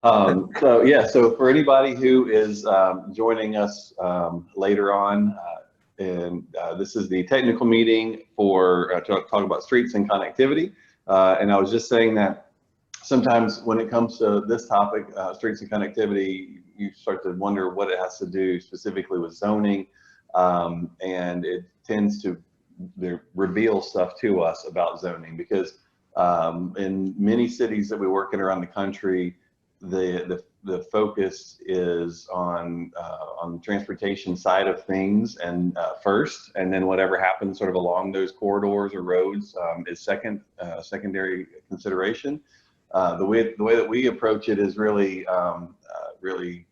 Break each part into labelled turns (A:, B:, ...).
A: So yeah, so for anybody who is joining us later on, this is the technical meeting for to talk about streets and connectivity. And I was just saying that sometimes when it comes to this topic, streets and connectivity, you start to wonder what it has to do specifically with zoning, and it tends to reveal stuff to us about zoning because in many cities that we work in around the country, the focus is on the transportation side of things and first, and then whatever happens sort of along those corridors or roads is secondary consideration. The way that we approach it is really really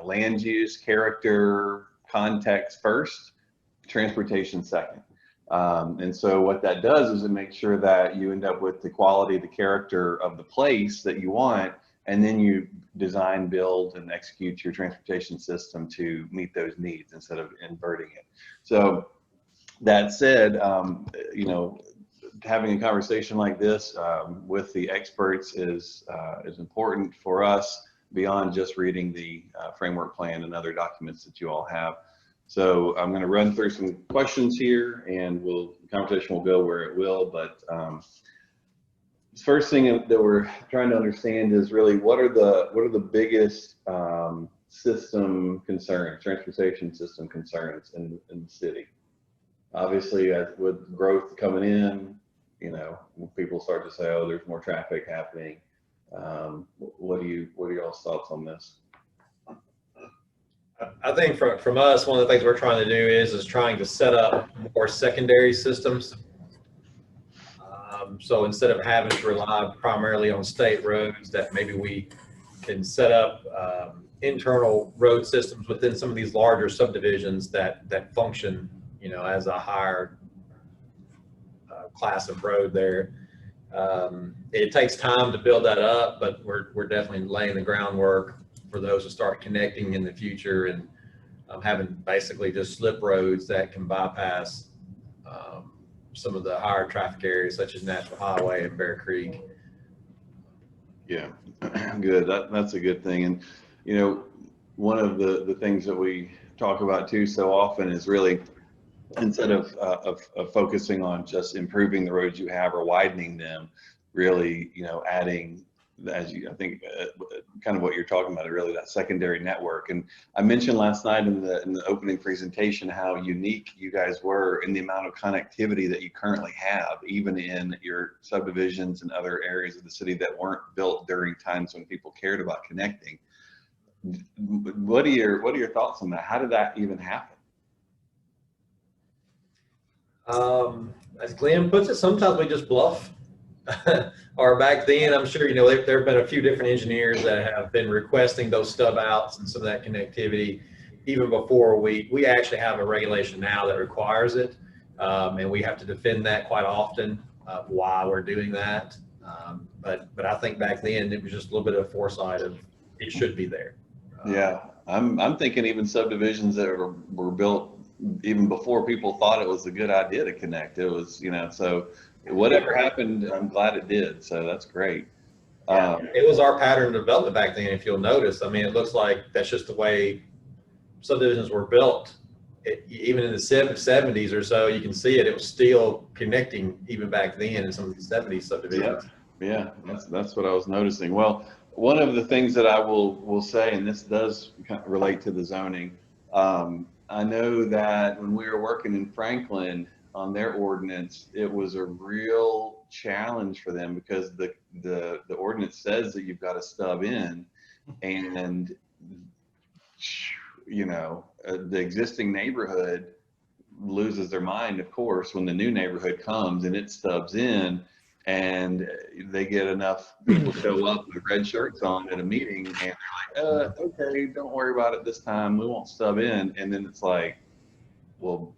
A: land use, character, context first, transportation second. And so what that does is it makes sure that you end up with the quality, the character of the place that you want, and then you design, build, and execute your transportation system to meet those needs instead of inverting it. So that said, having a conversation like this with the experts is important for us beyond just reading the framework plan and other documents that you all have. So I'm going to run through some questions here, and the conversation will go where it will. But first thing that we're trying to understand is really what are the biggest system concerns, transportation system concerns in the city. Obviously, with growth coming in, people start to say, "Oh, there's more traffic happening." What are y'all's thoughts on this?
B: I think from us, one of the things we're trying to do is trying to set up more secondary systems. So instead of having to rely primarily on state roads, that maybe we can set up internal road systems within some of these larger subdivisions that function, as a higher class of road there. It takes time to build that up, but we're definitely laying the groundwork for those to start connecting in the future, and having basically just slip roads that can bypass some of the higher traffic areas such as National Highway and Bear Creek.
A: Yeah, good. That's a good thing. And one of the things that we talk about too so often is really, instead of focusing on just improving the roads you have or widening them, really adding, I think kind of what you're talking about, really that secondary network. And I mentioned last night in the opening presentation how unique you guys were in the amount of connectivity that you currently have, even in your subdivisions and other areas of the city that weren't built during times when people cared about connecting. What are your thoughts on that? How did that even happen?
B: As Glenn puts it, sometimes we just bluff. Or back then, I'm sure there have been a few different engineers that have been requesting those stub outs and some of that connectivity even before we actually have a regulation now that requires it, and we have to defend that quite often why we're doing that. But I think back then it was just a little bit of foresight of it should be there.
A: Yeah, I'm thinking even subdivisions that were built even before people thought it was a good idea to connect. It was, so whatever happened, I'm glad it did. So that's great.
B: Yeah, it was our pattern of development back then. If you'll notice, I mean, it looks like that's just the way subdivisions were built. Even in the 70s or so, you can see it was still connecting even back then in some of these 70s subdivisions.
A: Yeah, that's what I was noticing. Well, one of the things that I will say, and this does relate to the zoning, I know that when we were working in Franklin on their ordinance, it was a real challenge for them because the ordinance says that you've got to stub in, and the existing neighborhood loses their mind, of course, when the new neighborhood comes and it stubs in, and they get enough people show up with red shirts on at a meeting, and they're like, okay, don't worry about it this time, we won't stub in. And then it's like, well,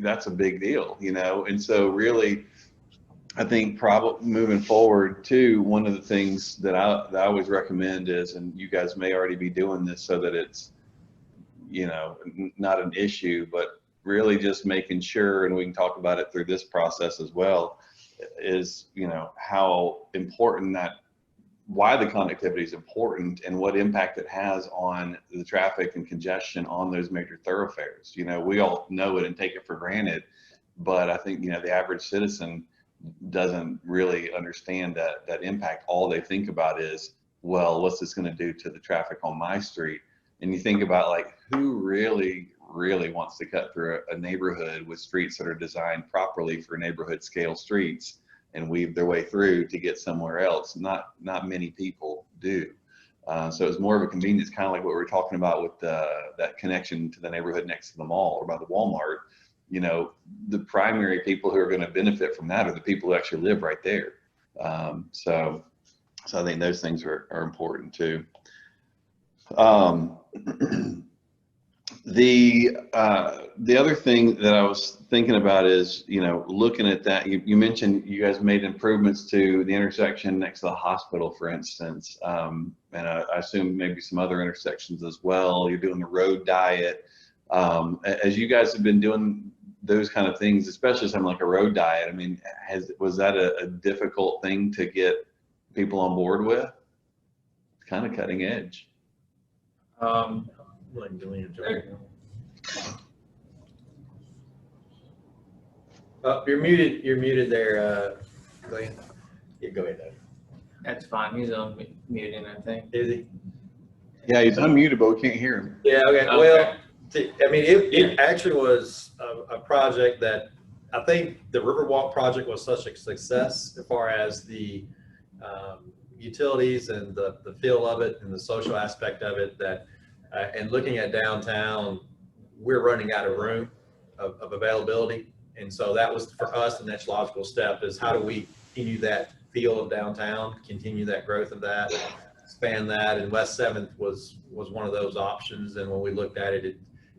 A: that's a big deal, and so really, I think probably moving forward too, one of the things that I always recommend is, and you guys may already be doing this so that it's not an issue, but really just making sure, and we can talk about it through this process as well, is how important that why the connectivity is important and what impact it has on the traffic and congestion on those major thoroughfares. You know, we all know it and take it for granted, but I think, you know, the average citizen doesn't really understand that impact. All they think about is, well, what's this going to do to the traffic on my street? And you think about, like, who really wants to cut through a neighborhood with streets that are designed properly for neighborhood scale streets and weave their way through to get somewhere else? Not many people do. So it's more of a convenience, kind of like what we were talking about with that connection to the neighborhood next to the mall or by the Walmart. You know, the primary people who are going to benefit from that are the people who actually live right there. So I think those things are important too. The other thing that I was thinking about is, you know, looking at that, you mentioned you guys made improvements to the intersection next to the hospital, for instance, and I assume maybe some other intersections as well. You're doing the road diet. As you guys have been doing those kind of things, especially something like a road diet, I mean, was that a difficult thing to get people on board with? It's kind of cutting edge.
B: You're muted. You're muted there, Glenn. Yeah, go ahead, Doug.
C: That's fine. He's muting, I think.
B: Is he?
A: Yeah, he's unmuted, but we can't hear him.
B: Yeah. Okay.
C: Okay.
B: Well, I mean, it actually was a project that I think the Riverwalk project was such a success as far as the utilities and the feel of it and the social aspect of it, that and looking at downtown, we're running out of room of availability. And so that was, for us, the next logical step is, how do we continue that feel of downtown, continue that growth of that, expand that? And West 7th was one of those options. And when we looked at it,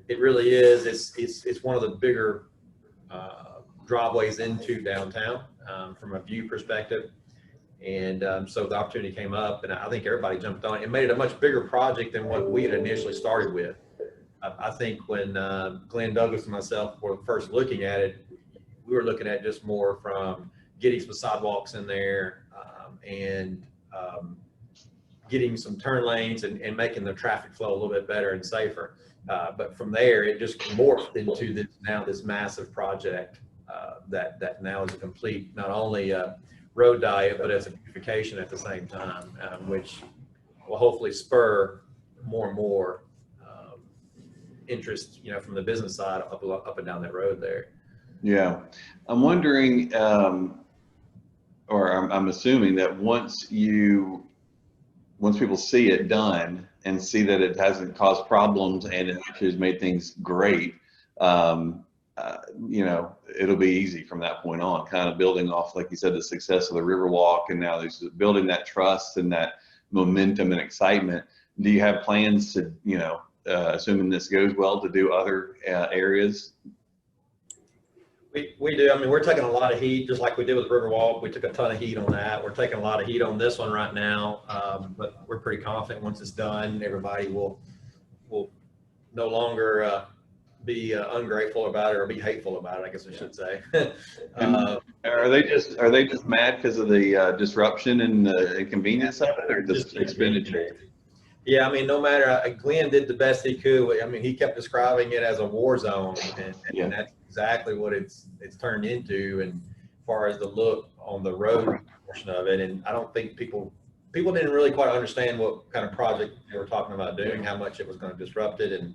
B: it really is, it's one of the bigger driveways into downtown from a view perspective. And so the opportunity came up, and I think everybody jumped on it. It made it a much bigger project than what we had initially started with. I think when Glenn Douglas and myself were first looking at it, we were looking at just more from getting some sidewalks in there and getting some turn lanes and making the traffic flow a little bit better and safer. But from there, it just morphed into this massive project that now is a complete, not only road diet, but as a beautification at the same time, which will hopefully spur more and more interest, you know, from the business side up and down that road there.
A: Yeah, I'm wondering, or I'm assuming that once people see it done and see that it hasn't caused problems and it actually has made things great, you know, it'll be easy from that point on, kind of building off, like you said, the success of the Riverwalk, and now there's building that trust and that momentum and excitement. Do you have plans to, you know, assuming this goes well, to do other areas?
B: We do. I mean, we're taking a lot of heat, just like we did with Riverwalk. We took a ton of heat on that. We're taking a lot of heat on this one right now, but we're pretty confident once it's done, everybody will no longer be ungrateful about it or be hateful about it, I guess I should say.
A: Are they just mad because of the disruption and the inconvenience of it, or just expenditure?
B: Yeah, I mean, no matter, Glenn did the best he could. I mean, he kept describing it as a war zone, and that's exactly what it's turned into. And as far as the look on the road portion of it, and I don't think people didn't really quite understand what kind of project they were talking about doing, how much it was going to disrupt it, and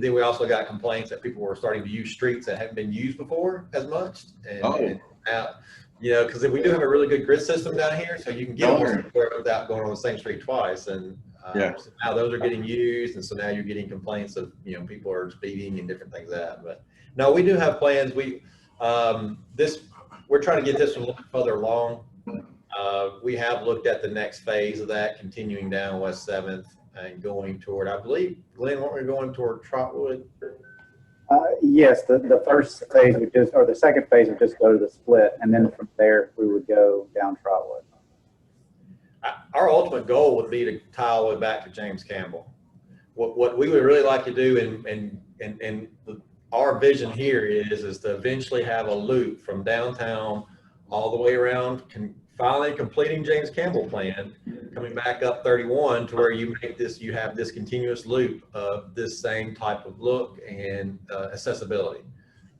B: then we also got complaints that people were starting to use streets that hadn't been used before as much. And now, you know, because we do have a really good grid system down here, so you can get almost anywhere without going on the same street twice. And so now those are getting used, and so now you're getting complaints of, you know, people are speeding and different things like that. But no, we do have plans. We're trying to get this one a little bit further along. We have looked at the next phase of that, continuing down West 7th and going toward, I believe, Glenn, weren't we going toward Trotwood?
D: Yes, the first phase would just, or the second phase would just go to the split, and then from there we would go down Trotwood.
B: Our ultimate goal would be to tie all the way back to James Campbell. What we would really like to do, and our vision here is to eventually have a loop from downtown all the way around finally completing James Campbell plan, coming back up 31 to where you have this continuous loop of this same type of look and accessibility.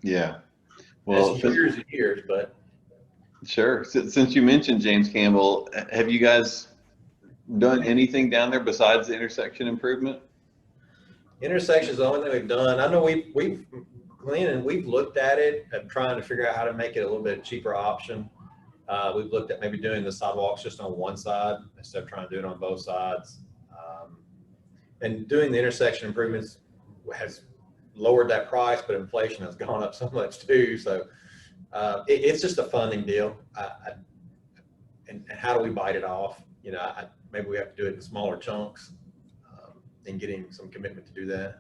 A: Yeah. Well,
B: It's years and years, but
A: sure. Since you mentioned James Campbell, have you guys done anything down there besides the intersection improvement?
B: intersection's the only thing we've done. I know Glenn, and we've looked at it and trying to figure out how to make it a little bit cheaper option. We've looked at maybe doing the sidewalks just on one side instead of trying to do it on both sides. And doing the intersection improvements has lowered that price, but inflation has gone up so much too. So it's just a funding deal. And how do we bite it off? You know, maybe we have to do it in smaller chunks and getting some commitment to do that.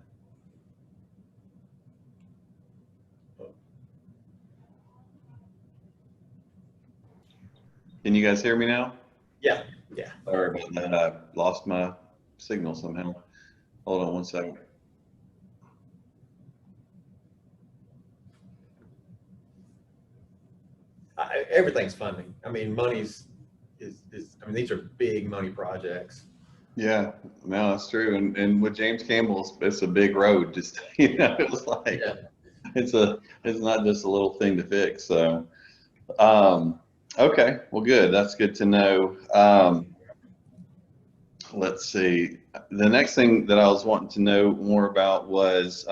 A: Can you guys hear me now?
B: Yeah, yeah.
A: Sorry about that. I lost my signal somehow. Hold on one second.
B: Everything's funding. I mean, money's I mean, these are big money projects.
A: Yeah, no, that's true. And with James Campbell, it's a big road. Just you know, it was like it's not just a little thing to fix. So, okay, well, good. That's good to know. Let's see. The next thing that I was wanting to know more about was,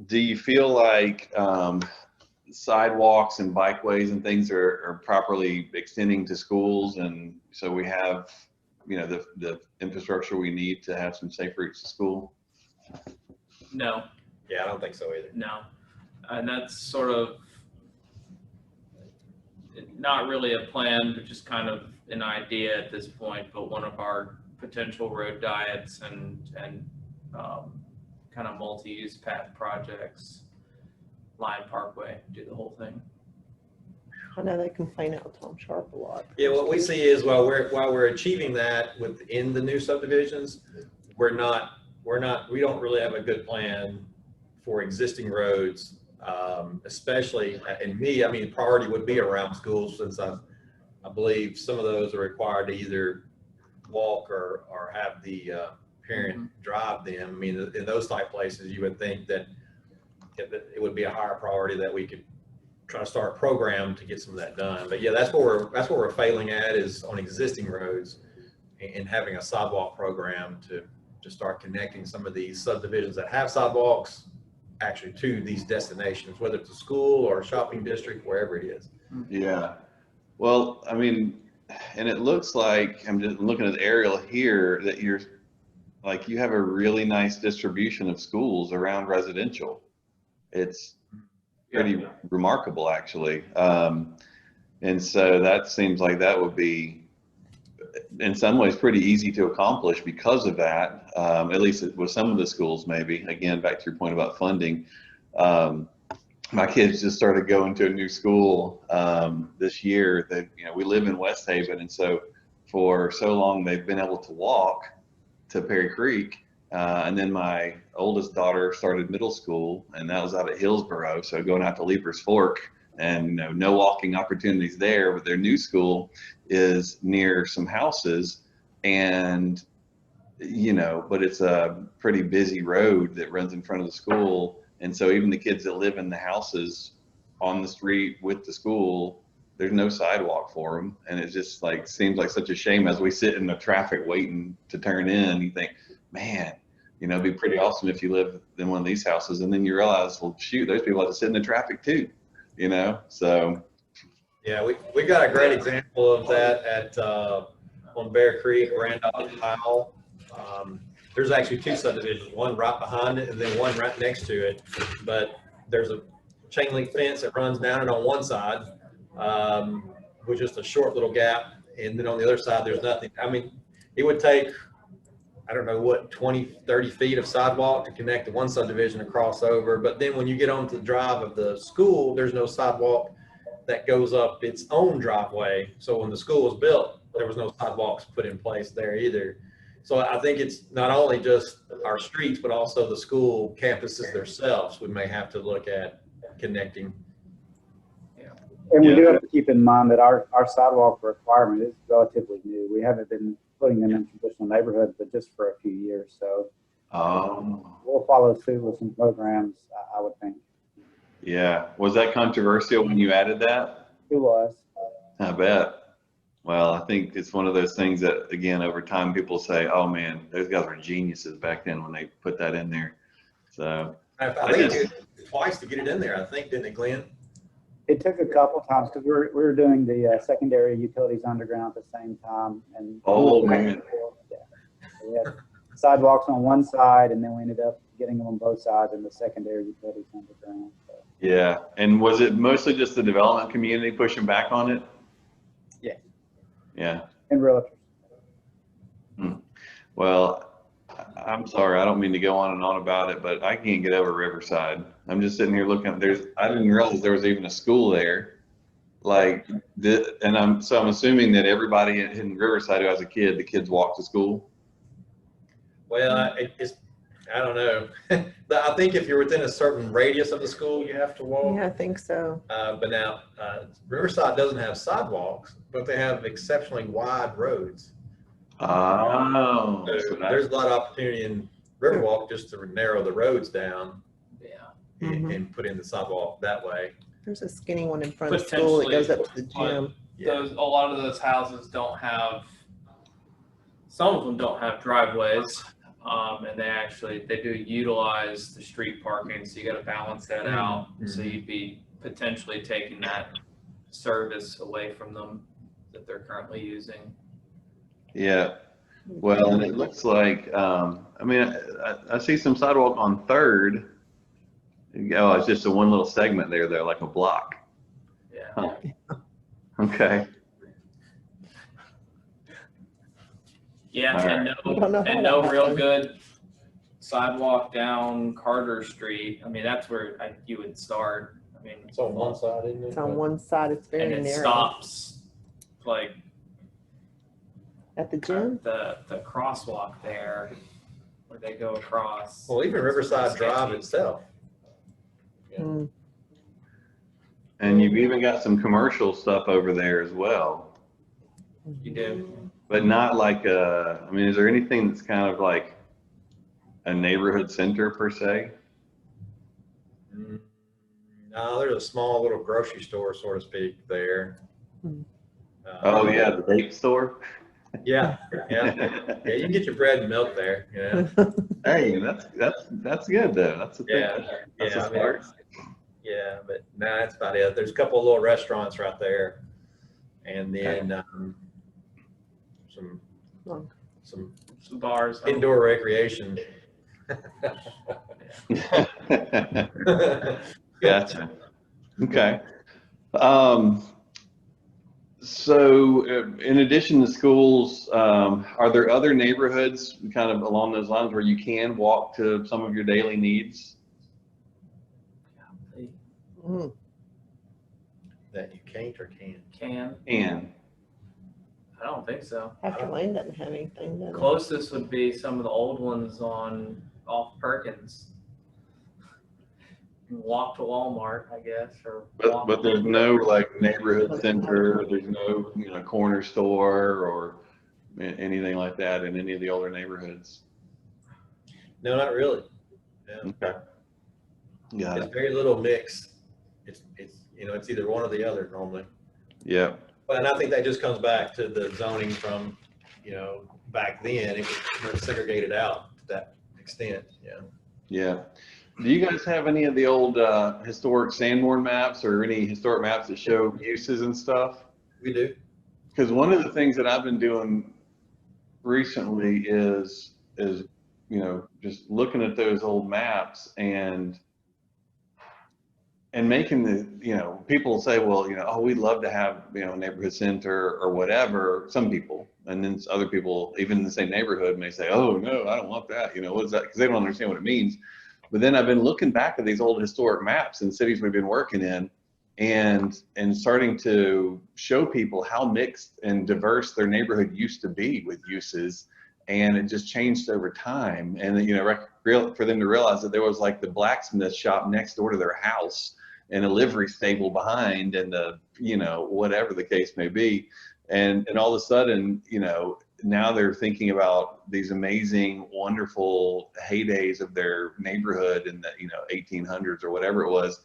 A: do you feel like sidewalks and bikeways and things are properly extending to schools, and so we have, you know, the infrastructure we need to have some safe routes to school?
C: No,
B: Yeah, I don't think so either.
C: no. And that's sort of not really a plan, but just kind of an idea at this point, but one of our potential road diets and kind of multi-use path projects, Line Parkway, do the whole thing.
E: I know they complain out Tom Sharp a lot.
B: Yeah, what we see is while we're achieving that within the new subdivisions, we don't really have a good plan for existing roads, especially in me. I mean, priority would be around schools, since I believe some of those are required to either walk or have the parent drive them. I mean, in those type places, you would think that it would be a higher priority that we could try to start a program to get some of that done. But yeah, that's where we're failing at, is on existing roads, and having a sidewalk program to start connecting some of these subdivisions that have sidewalks actually to these destinations, whether it's a school or a shopping district, wherever it is.
A: Yeah. Well, I mean, and it looks like, I'm just looking at the aerial here, that you have a really nice distribution of schools around residential. It's pretty remarkable, actually. And so that seems like that would be, in some ways, pretty easy to accomplish because of that, at least with some of the schools, maybe. Again, back to your point about funding. My kids just started going to a new school this year. That, you know, we live in West Haven, and so for so long they've been able to walk to Perry Creek. And then my oldest daughter started middle school, and that was out at Hillsborough, so going out to Leaper's Fork, and no walking opportunities there. But their new school is near some houses, and but it's a pretty busy road that runs in front of the school, and so even the kids that live in the houses on the street with the school, there's no sidewalk for them, and it just seems like such a shame. As we sit in the traffic waiting to turn in, you think, man, it'd be pretty awesome if you live in one of these houses, and then you realize, well, shoot, those people have to sit in the traffic too, so.
B: Yeah, we got a great example of that at on Bear Creek, Randolph, Powell. There's actually two subdivisions, one right behind it and then one right next to it. But there's a chain link fence that runs down it on one side, with just a short little gap, and then on the other side there's nothing. I mean, it would take, I don't know what, 20, 30 feet of sidewalk to connect the one subdivision and cross over. But then when you get onto the drive of the school, there's no sidewalk that goes up its own driveway. So when the school was built, there was no sidewalks put in place there either. So I think it's not only just our streets, but also the school campuses themselves. We may have to look at connecting.
D: And we
A: Yeah.
D: do have to keep in mind that our sidewalk requirement is relatively new. We haven't been putting them in traditional neighborhoods, but just for a few years. So we'll follow suit with some programs, I would think.
A: Yeah. Was that controversial when you added that?
D: It was.
A: I bet. Well, I think it's one of those things that, again, over time, people say, "Oh man, those guys were geniuses back then when they put that in there." So
B: I think it took twice to get it in there, I think, didn't it, Glenn?
D: It took a couple times because we were doing the secondary utilities underground at the same time. And
A: oh man,
D: yeah. We had sidewalks on one side, and then we ended up getting them on both sides in the secondary utilities underground. So.
A: yeah. And was it mostly just the development community pushing back on it?
D: Yeah.
A: Yeah.
D: And realtors.
A: Well, I'm sorry, I don't mean to go on and on about it, but I can't get over Riverside. I'm just sitting here looking. I didn't realize there was even a school there. Like, and I'm assuming that everybody in Riverside who has a kid, the kids walk to school.
B: Well, I don't know. I think if you're within a certain radius of the school, you have to walk.
E: Yeah, I think so.
B: But now, Riverside doesn't have sidewalks, but they have exceptionally wide roads.
A: Oh,
B: So there's a lot of opportunity in Riverwalk just to narrow the roads down
C: Yeah.
B: and put in the sidewalk that way.
E: There's a skinny one in front of school that goes up to the gym.
C: A lot of those houses don't have, some of them don't have driveways. And they do utilize the street parking, so you got to balance that out. So you'd be potentially taking that service away from them that they're currently using.
A: yeah. Well, and it looks like, I mean, I see some sidewalk on 3rd. Oh, it's just a one little segment there, though, like a block.
C: Yeah.
A: Huh. Okay.
C: Yeah,
A: All
C: and
E: right.
C: no real good sidewalk down Carter Street. I mean, that's where you would start. I mean,
B: It's on one side, isn't it?
E: It's on one side, it's very
C: and it
E: narrow.
C: stops like
E: At the gym?
C: the crosswalk there where they go across.
B: Well, even Riverside Drive itself. Yeah.
E: Mm.
A: And you've even got some commercial stuff over there as well.
C: You do.
A: But not like I mean, is there anything that's kind of like a neighborhood center per se?
B: No, there's a small little grocery store, so to speak, there.
A: Oh yeah, the vape store.
B: Yeah, yeah. Yeah, you can get your bread and milk there, yeah.
A: Hey, that's good though. That's the thing.
B: Yeah,
A: That's
B: yeah,
A: a
B: I mean,
A: start.
B: yeah, but no, that's about it. There's a couple of little restaurants right there. And then some
C: Some bars.
B: indoor recreation.
A: Gotcha. Okay. So in addition to schools, are there other neighborhoods kind of along those lines where you can walk to some of your daily needs?
E: Mm.
B: That you can't or can.
C: Can. I don't think so.
E: After Lane doesn't have anything, does it?
C: Closest would be some of the old ones off Perkins. You can walk to Walmart, I guess, or
A: But there's no like neighborhood center, there's no, corner store or anything like that in any of the older neighborhoods.
B: No, not really. No.
A: Okay. Got
B: It's
A: it.
B: very little mix. It's it's either one or the other normally.
A: Yeah.
B: But and I think that just comes back to the zoning from, back then. It was segregated out to that extent. Yeah.
A: Yeah. Do you guys have any of the old historic Sanborn maps or any historic maps that show uses and stuff?
B: We do.
A: Because one of the things that I've been doing recently is just looking at those old maps and making people say, well, oh, we'd love to have, a neighborhood center or whatever, some people, and then other people, even in the same neighborhood may say, oh, no, I don't want that. What is that? Because they don't understand what it means. But then I've been looking back at these old historic maps in cities we've been working in and starting to show people how mixed and diverse their neighborhood used to be with uses. And it just changed over time. And, for them to realize that there was like the blacksmith shop next door to their house and a livery stable behind and the, you know, whatever the case may be. And all of a sudden, you know, now they're thinking about these amazing, wonderful heydays of their neighborhood in the, you know, 1800s or whatever it was,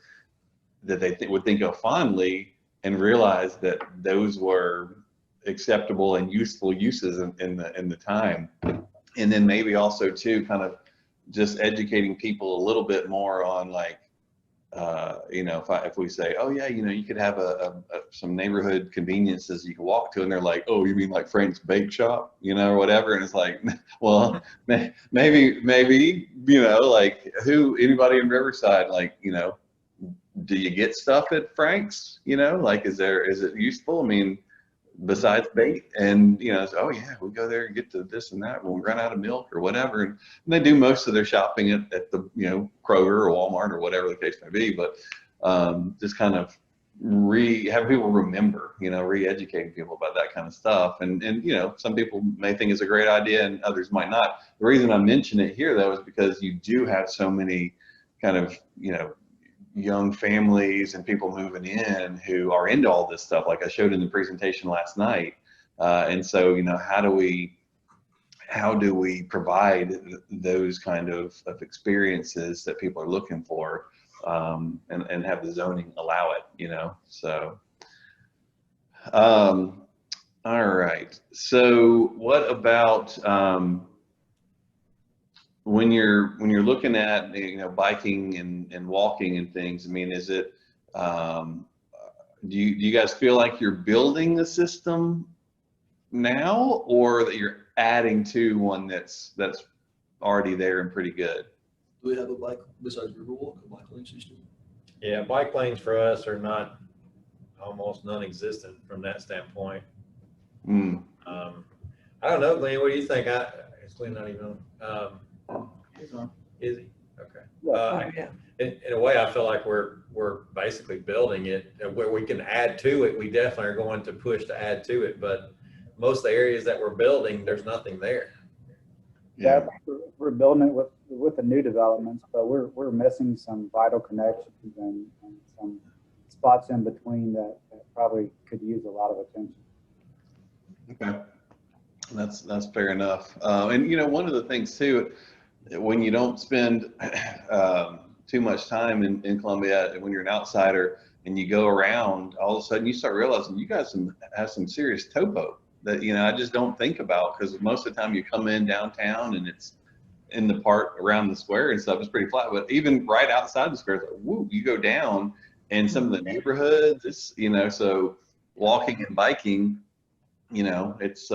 A: that they would think of fondly, and realize that those were acceptable and useful uses in the time. And then maybe also too, kind of just educating people a little bit more on, like, you know, if we say, oh yeah, you know, you could have some neighborhood conveniences you can walk to, and they're like, oh, you mean like Frank's Bake Shop, you know, or whatever. And it's like, well, maybe, you know, like anybody in Riverside, like, you know, do you get stuff at Frank's, you know, like, is it useful? I mean, besides bait, and, you know, oh yeah, we go there and get to this and that when we run out of milk or whatever. And they do most of their shopping at the, you know, Kroger or Walmart or whatever the case may be. But just kind of have people remember, you know, re-educating people about that kind of stuff. And you know, some people may think it's a great idea and others might not. The reason I mention it here though is because you do have so many kind of, you know, young families and people moving in who are into all this stuff, like I showed in the presentation last night. And so, you know, how do we provide those kind of experiences that people are looking for, and have the zoning allow it, you know? So, all right. So what about, when you're looking at, you know, biking and walking and things, I mean, is it, do you guys feel like you're building the system now, or that you're adding to one that's already there and pretty good?
F: Do we have a bike besides Riverwalk, a bike lane system?
B: Yeah, bike lanes for us are not, almost non-existent from that standpoint. I don't know, Glenn, what do you think? Is Glenn not even on? Is he? Okay.
E: Oh, yeah.
B: In a way, I feel like we're basically building it where we can add to it. We definitely are going to push to add to it, but most of the areas that we're building, there's nothing there.
D: Yeah, we're building it with the new developments, but we're missing some vital connections and some spots in between that probably could use a lot of attention.
A: Okay, that's fair enough. And you know, one of the things too, when you don't spend too much time in Columbia, when you're an outsider and you go around, all of a sudden you start realizing you guys have some serious topo that, you know, I just don't think about, because most of the time you come in downtown and it's in the part around the square and stuff is pretty flat, but even right outside the square, it's like, woo, you go down and some of the neighborhoods, it's, you know, so walking and biking, you know, it's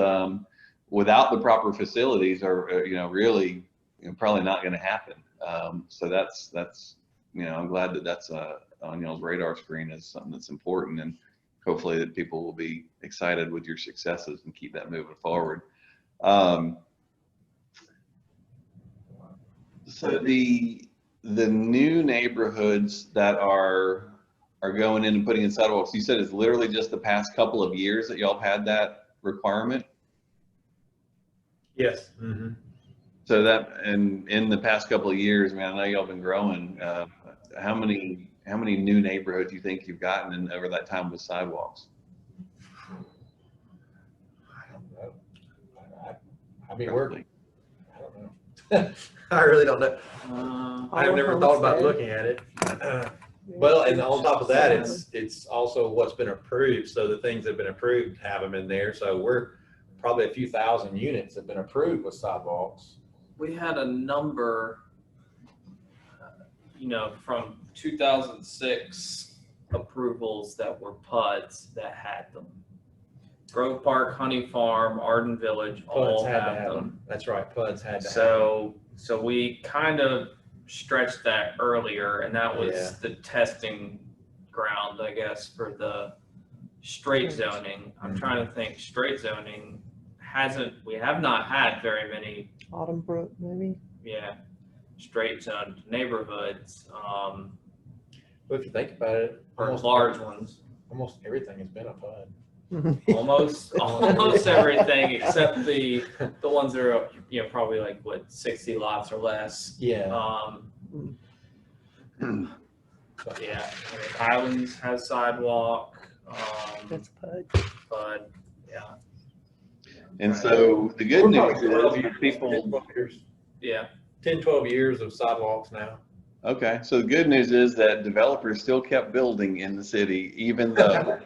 A: without the proper facilities are, you know, really, you know, probably not going to happen. So that's, you know, I'm glad that that's on y'all's radar screen as something that's important, and hopefully that people will be excited with your successes and keep that moving forward. So the new neighborhoods that are going in and putting in sidewalks, you said it's literally just the past couple of years that y'all have had that requirement?
B: Yes.
A: So that, and in the past couple of years, man, I know y'all been growing. How many new neighborhoods do you think you've gotten in over that time with sidewalks?
B: I don't know. I mean, I don't know. I really don't know. I've never thought about looking at it. Well, and on top of that, it's also what's been approved. So the things that have been approved have them in there. So we're probably a few thousand units have been approved with sidewalks.
C: We had a number, you know, from 2006 approvals that were PUDs that had them. Grove Park, Honey Farm, Arden Village, all
B: PUDs had to
C: have
B: have
C: them.
B: That's right, PUDs had to have
C: So we kind of stretched that earlier, and that was the testing ground, I guess, for the straight zoning. I'm trying to think. Straight zoning we have not had very many.
E: Autumn Brook, maybe.
C: Yeah, straight zoned neighborhoods,
B: But if you think about it,
C: or large ones.
B: almost everything has been a PUD.
C: Almost everything except the ones that are, you know, probably like what, 60 lots or less.
B: Yeah. But
C: Yeah, Highlands has sidewalk,
E: That's Pud.
C: but yeah,
A: And so the good
B: we're
A: news
B: probably 12
A: is
B: years,
A: for people,
B: 12 years,
C: yeah.
B: 10, 12 years of sidewalks now.
A: okay, so the good news is that developers still kept building in the city, even though,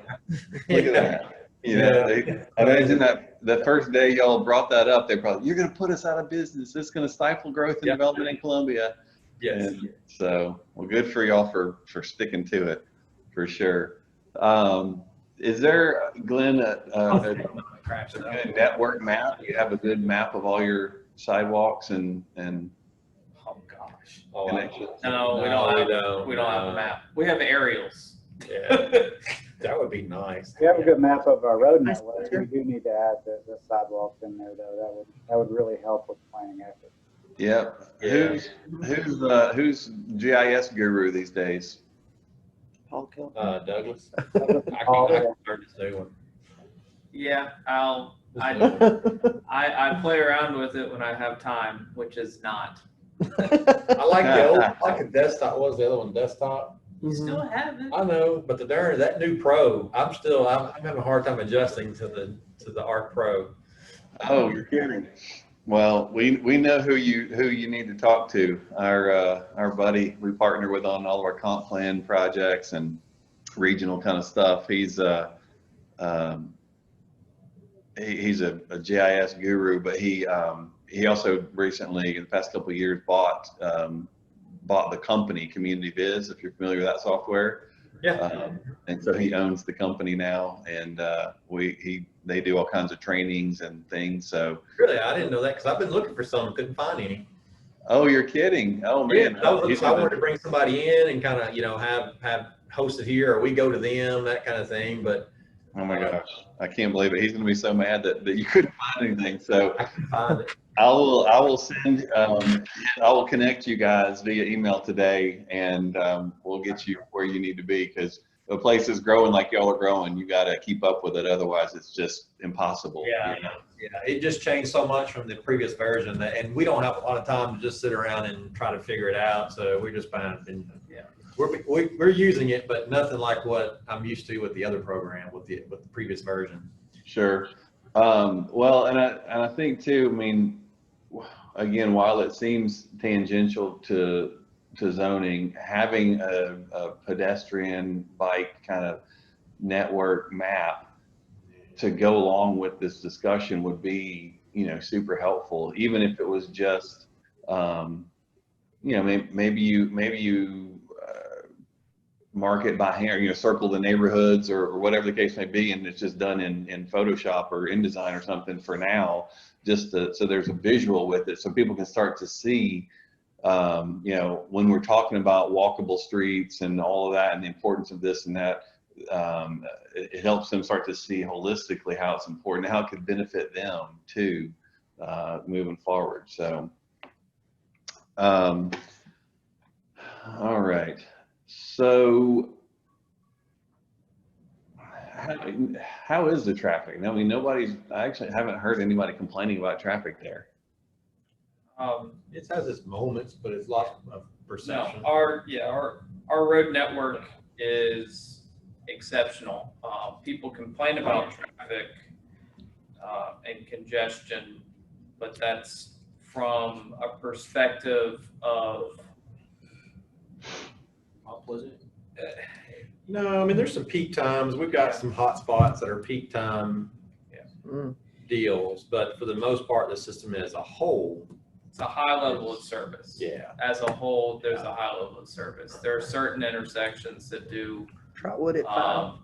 A: look at that. You know, I imagine that the first day y'all brought that up, they probably, you're gonna put us out of business. It's gonna stifle growth and
B: Yeah.
A: development in Columbia.
B: Yes.
A: And so, well, good for y'all for sticking to it, for sure. Is there, Glenn, a
C: Crash that.
A: good network map? You have a good map of all your sidewalks and
C: Oh, gosh.
B: Oh,
A: connections?
C: No, we don't have a map. We have aerials.
B: Yeah, that would be nice.
D: We have a good map of our road
E: Nice
D: network.
E: picture.
D: We do need to add the sidewalks in there though. That would really help with planning effort.
A: Yep.
B: Yeah.
A: Who's GIS guru these days?
E: Paul Kilton.
B: Douglas. I
D: Oh,
B: can
D: yeah.
B: learn this new one.
C: Yeah,
B: This new one.
C: I play around with it when I have time, which is not.
B: I like the old, I like a desktop. What was the other one? Desktop?
C: You still have it.
B: I know, but that new Pro, I'm having a hard time adjusting to the Arc Pro.
A: Oh, you're kidding. Well, we know who you need to talk to. Our buddy we partner with on all of our comp plan projects and regional kind of stuff. He's a GIS guru, but he also recently in the past couple of years bought the company Community Viz, if you're familiar with that software.
B: Yeah.
A: And so he owns the company now, and they do all kinds of trainings and things. So
B: Really, I didn't know that because I've been looking for some, couldn't find any.
A: oh, you're kidding. Oh man.
B: Yeah, I wanted to bring somebody in and kind of, have hosted here, or we go to them, that kind of thing. But
A: Oh my gosh, I can't believe it. He's going to be so mad that you couldn't find anything. So
B: I can find it.
A: I will send, I will connect you guys via email today, and we'll get you where you need to be, because the place is growing like y'all are growing. You got to keep up with it. Otherwise it's just impossible.
B: Yeah,
A: you know?
B: yeah. It just changed so much from the previous version and we don't have a lot of time to just sit around and try to figure it out. So we just been, we're using it, but nothing like what I'm used to with the other program, with the previous version.
A: Sure. Well, and I think too, I mean, again, while it seems tangential to zoning, having a pedestrian bike kind of network map to go along with this discussion would be, super helpful, even if it was just, maybe you mark it by hand, circle the neighborhoods or whatever the case may be, and it's just done in Photoshop or InDesign or something for now, so there's a visual with it, so people can start to see, when we're talking about walkable streets and all of that and the importance of this and that, it helps them start to see holistically how it's important, how it could benefit them too, moving forward. So, all right. So how is the traffic? I mean, I actually haven't heard anybody complaining about traffic there.
B: It has its moments, but it's lots of
C: No,
B: perception.
C: our road network is exceptional. People complain about traffic and congestion, but that's from a perspective of
F: Pleasant.
B: No, I mean, there's some peak times. We've got some hot spots that are peak time deals, but for the most part, the system as a whole.
C: it's a high level of service.
B: Yeah.
C: As a whole, there's a high level of service. There are certain intersections that do
E: Trotwood at 5.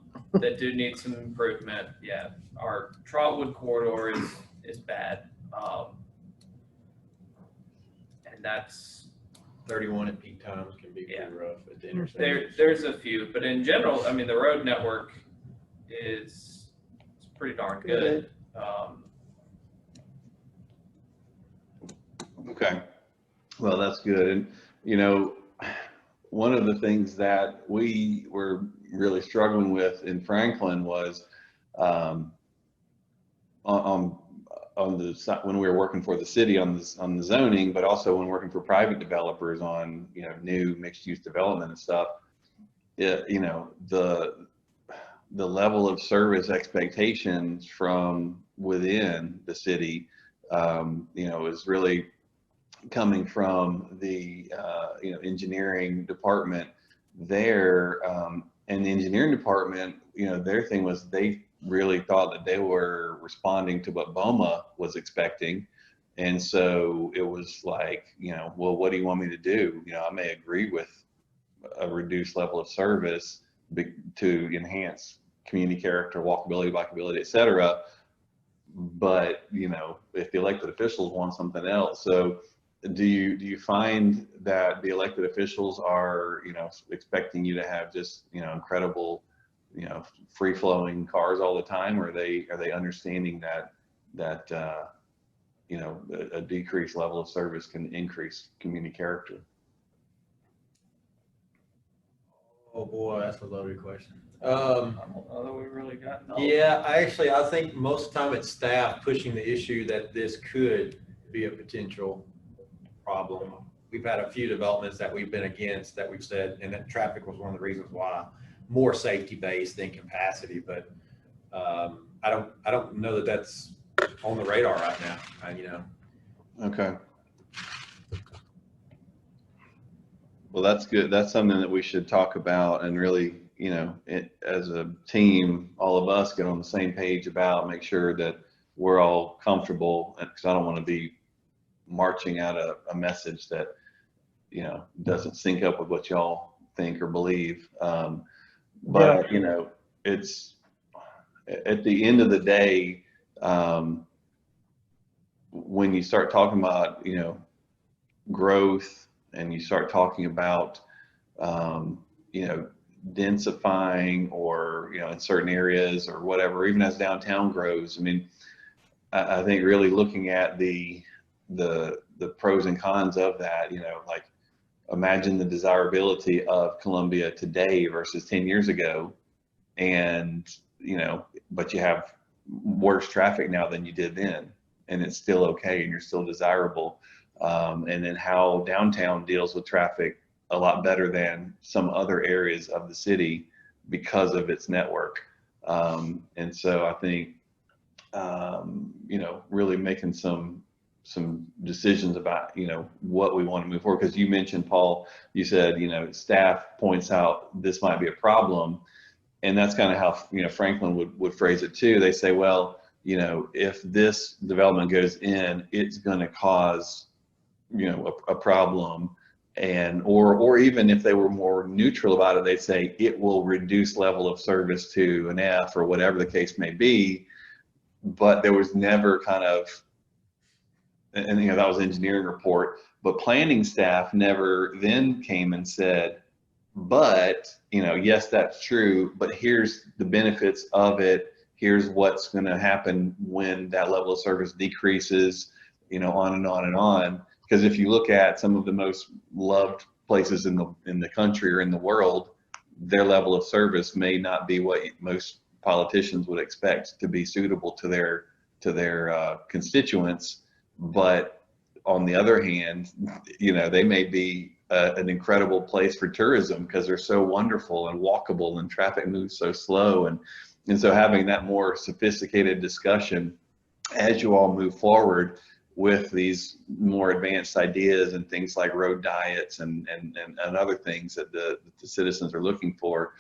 C: that do need some improvement. Yeah, our Trotwood corridor is bad, and that's
B: 31 at peak times can be pretty rough at the intersection.
C: there's a few, but in general, I mean, the road network is pretty darn good.
A: Okay, well, that's good. And one of the things that we were really struggling with in Franklin was on the side when we were working for the city on the zoning, but also when working for private developers on new mixed use development and stuff. you know, the level of service expectations from within the city, you know, is really coming from the, you know, engineering department there. And the engineering department, you know, their thing was they really thought that they were responding to what BOMA was expecting. And so it was like, you know, well, what do you want me to do? You know, I may agree with a reduced level of service to enhance community character, walkability, bikeability, et cetera. But, you know, if the elected officials want something else. So do you find that the elected officials are, you know, expecting you to have just, you know, incredible, you know, free flowing cars all the time? Or are they understanding that you know, a decreased level of service can increase community character?
B: Oh boy, that's a loaded question.
C: I don't know that we really got.
B: Yeah, I think most of the time it's staff pushing the issue that this could be a potential problem. We've had a few developments that we've been against that we've said, and that traffic was one of the reasons why, more safety based than capacity. But I don't know that that's on the radar right now. You know.
A: Okay. Well, that's good. That's something that we should talk about and really, you know, as a team, all of us get on the same page about, make sure that we're all comfortable, because I don't want to be marching out a message that, you know, doesn't sync up with what y'all think or believe. But, you know, it's at the end of the day, when you start talking about, you know, growth, and you start talking about, you know, densifying, or, you know, in certain areas or whatever, even as downtown grows, I mean, I think really looking at the pros and cons of that, you know, like imagine the desirability of Columbia today versus 10 years ago. And, you know, but you have worse traffic now than you did then, and it's still okay, and you're still desirable. And then how downtown deals with traffic a lot better than some other areas of the city because of its network. And so I think, you know, really making some decisions about, you know, what we want to move forward. Because you mentioned, Paul, you said, you know, staff points out this might be a problem. And that's kind of how, you know, Franklin would phrase it too. They say, well, you know, if this development goes in, it's going to cause, you know, a problem. And or even if they were more neutral about it, they'd say it will reduce level of service to an F, or whatever the case may be. But there was never kind of, and you know, that was engineering report, but planning staff never then came and said, but, you know, yes, that's true, but here's the benefits of it. Here's what's going to happen when that level of service decreases, you know, on and on and on. Because if you look at some of the most loved places in the country or in the world, their level of service may not be what most politicians would expect to be suitable to their constituents. But on the other hand, you know, they may be an incredible place for tourism because they're so wonderful and walkable, and traffic moves so slow. And so having that more sophisticated discussion as you all move forward with these more advanced ideas and things like road diets and other things that the citizens are looking for,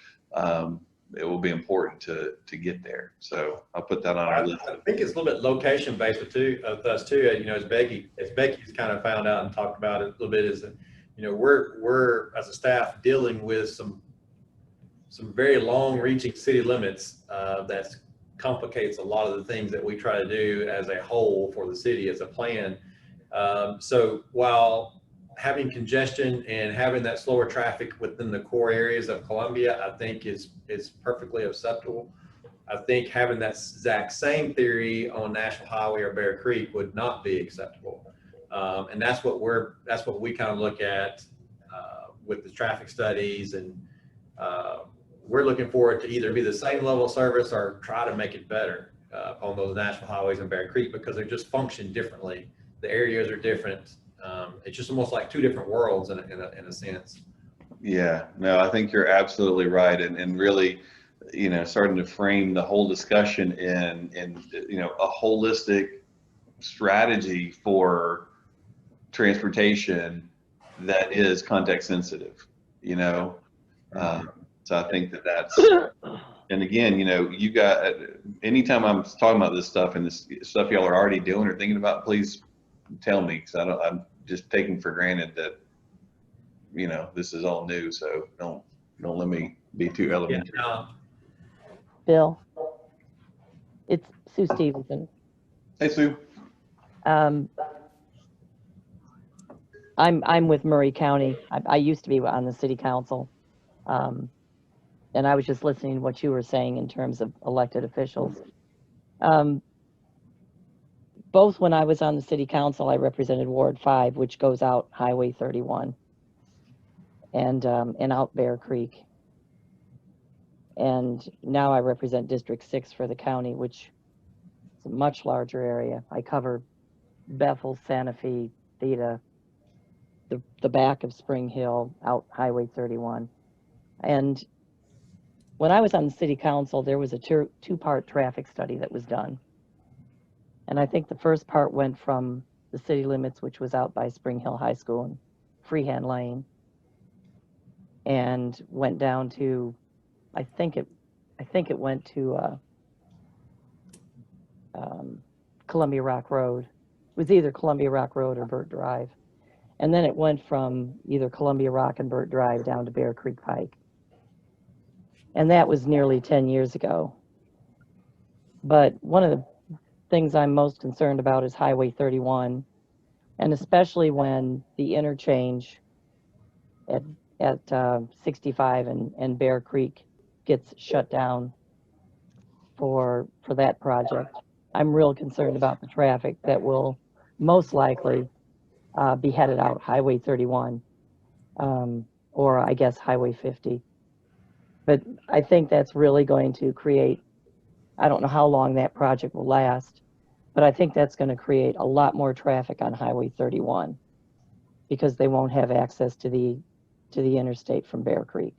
A: it will be important to get there. So I'll put that on our list.
B: I think it's a little bit location based with us too. You know, as Becky's kind of found out and talked about it a little bit, is that, you know, we're as a staff dealing with some very long reaching city limits that complicates a lot of the things that we try to do as a whole for the city as a plan. So while having congestion and having that slower traffic within the core areas of Columbia, I think is perfectly acceptable. I think having that exact same theory on National Highway or Bear Creek would not be acceptable. And that's what we kind of look at with the traffic studies, and we're looking for it to either be the same level of service or try to make it better on those national highways in Bear Creek, because they just function differently. The areas are different. It's just almost like two different worlds in a sense.
A: Yeah, no, I think you're absolutely right. And really, starting to frame the whole discussion in a holistic strategy for transportation that is context sensitive, you know? So I think that's, and again, you got, anytime I'm talking about this stuff and this stuff y'all are already doing or thinking about, please tell me, because I'm just taking for granted that, this is all new. So don't let me be too
B: Yeah,
A: elementary.
E: Bill, it's Sue Stevenson.
A: Hey, Sue.
E: I'm with Murray County. I used to be on the city council. And I was just listening to what you were saying in terms of elected officials. Both when I was on the city council, I represented Ward 5, which goes out Highway 31 and out Bear Creek. And now I represent District 6 for the county, which is a much larger area. I cover Bethel, Santa Fe, Theta, the back of Spring Hill, out Highway 31. And when I was on the city council, there was a two-part traffic study that was done. And I think the first part went from the city limits, which was out by Spring Hill High School and Freehand Lane, and went down to, I think it went to Columbia Rock Road. It was either Columbia Rock Road or Burt Drive. And then it went from either Columbia Rock and Burt Drive down to Bear Creek Pike. And that was nearly 10 years ago. But one of the things I'm most concerned about is Highway 31, and especially when the interchange at 65 and Bear Creek gets shut down for that project. I'm real concerned about the traffic that will most likely be headed out Highway 31, or I guess Highway 50. But I think that's really going to create, I don't know how long that project will last, but I think that's going to create a lot more traffic on Highway 31 because they won't have access to the interstate from Bear Creek.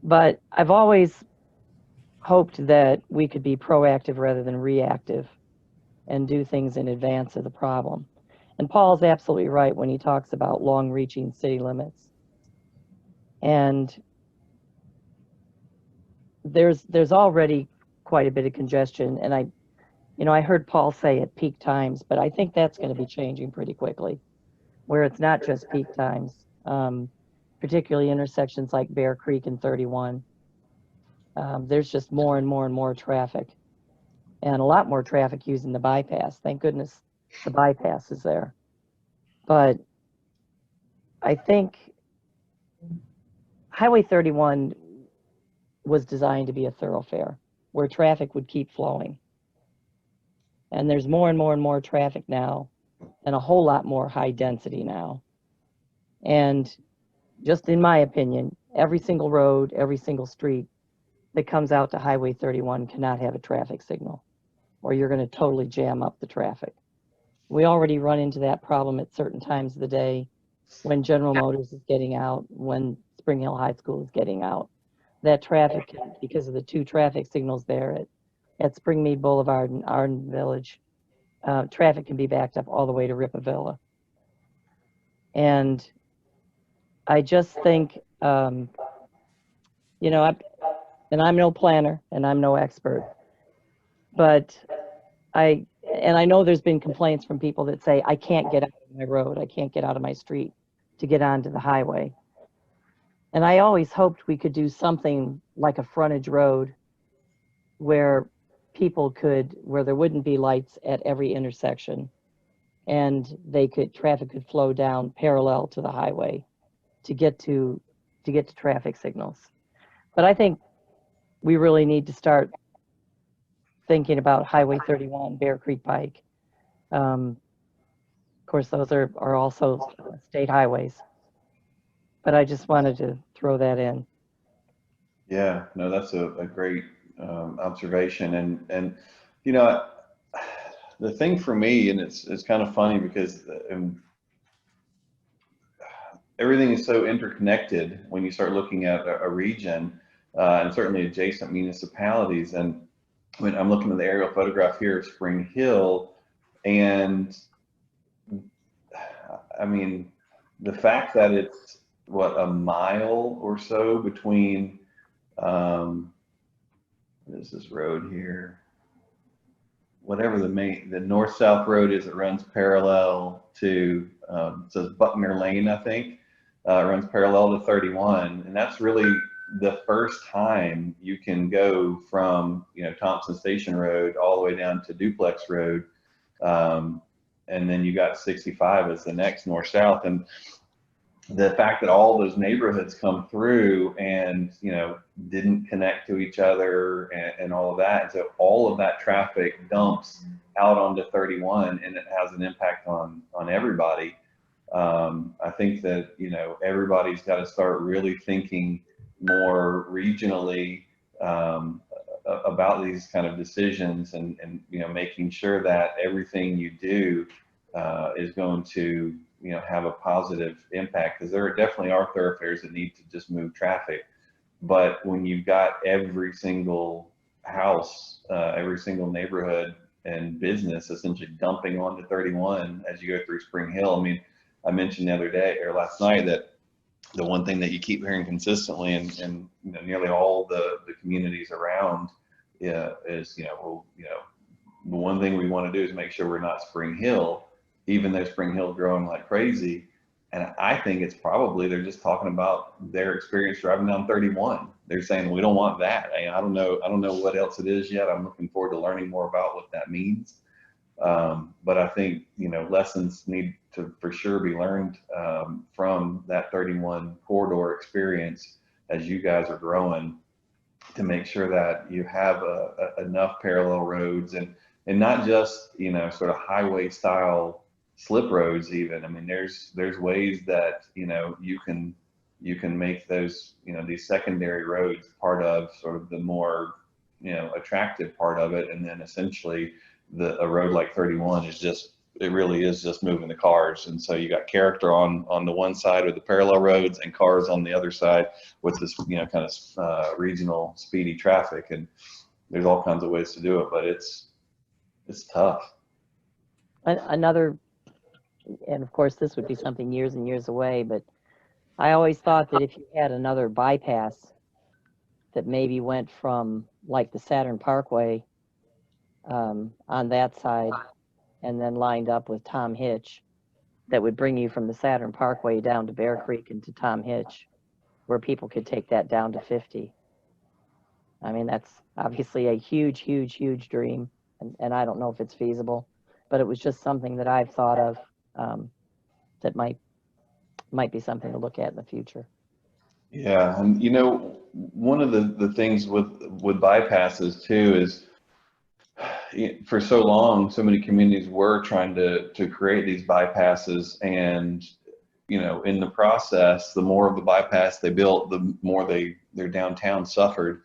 E: But I've always hoped that we could be proactive rather than reactive and do things in advance of the problem. And Paul's absolutely right when he talks about long-reaching city limits. And there's already quite a bit of congestion, and I heard Paul say at peak times, but I think that's going to be changing pretty quickly, where it's not just peak times, particularly intersections like Bear Creek and 31. There's just more and more and more traffic, and a lot more traffic using the bypass. Thank goodness the bypass is there. But I think Highway 31 was designed to be a thoroughfare where traffic would keep flowing. And there's more and more and more traffic now, and a whole lot more high density now. And just in my opinion, every single road, every single street that comes out to Highway 31 cannot have a traffic signal, or you're going to totally jam up the traffic. We already run into that problem at certain times of the day when General Motors is getting out, when Spring Hill High School is getting out. That traffic, because of the two traffic signals there at Springmead Boulevard and Arden Village, traffic can be backed up all the way to Rippavilla. And I just think, and I'm no planner and I'm no expert, but I know there's been complaints from people that say, I can't get out of my road, I can't get out of my street to get onto the highway. And I always hoped we could do something like a frontage road where where there wouldn't be lights at every intersection, and traffic could flow down parallel to the highway to get to traffic signals. But I think we really need to start thinking about Highway 31, Bear Creek Pike. Of course, those are also state highways. But I just wanted to throw that in.
A: Yeah, no, that's a great observation. And the thing for me, and it's kind of funny because everything is so interconnected when you start looking at a region, and certainly adjacent municipalities. And when I'm looking at the aerial photograph here of Spring Hill, and I mean, the fact that it's what, a mile or so between, what is this road here? Whatever the north-south road is, it runs parallel to, it says Buckner Lane, I think. It runs parallel to 31, and that's really the first time you can go from, you know, Thompson Station Road all the way down to Duplex Road, and then you got 65 as the next north-south. And the fact that all those neighborhoods come through and, you know, didn't connect to each other and all of that. So all of that traffic dumps out onto 31, and it has an impact on everybody. I think that, you know, everybody's got to start really thinking more regionally about these kind of decisions, and you know, making sure that everything you do is going to, you know, have a positive impact, because there definitely are thoroughfares that need to just move traffic. But when you've got every single house, every single neighborhood and business essentially dumping onto 31 as you go through Spring Hill. I mean, I mentioned the other day or last night that the one thing that you keep hearing consistently in you know, nearly all the communities around, is, you know, well, you know, the one thing we want to do is make sure we're not Spring Hill, even though Spring Hill's growing like crazy. And I think it's probably, they're just talking about their experience driving down 31. They're saying, we don't want that. I don't know what else it is yet. I'm looking forward to learning more about what that means. But I think, you know, lessons need to for sure be learned from that 31 corridor experience as you guys are growing, to make sure that you have enough parallel roads, and not just, you know, sort of highway style slip roads even. I mean, there's ways that, you know, you can make those, you know, these secondary roads part of sort of the more, you know, attractive part of it. And then essentially a road like 31 is just, it really is just moving the cars. And so you got character on the one side with the parallel roads, and cars on the other side with this, you know, kind of regional speedy traffic. And there's all kinds of ways to do it, but it's tough.
E: Another, and of course this would be something years and years away, but I always thought that if you had another bypass that maybe went from like the Saturn Parkway on that side, and then lined up with Tom Hitch, that would bring you from the Saturn Parkway down to Bear Creek and to Tom Hitch, where people could take that down to 50. I mean, that's obviously a huge, huge, huge dream, and I don't know if it's feasible, but it was just something that I've thought of, that might be something to look at in the future.
A: Yeah, and you know, one of the things with bypasses too is, for so long, so many communities were trying to create these bypasses, and you know, in the process, the more of the bypass they built, the more their downtown suffered.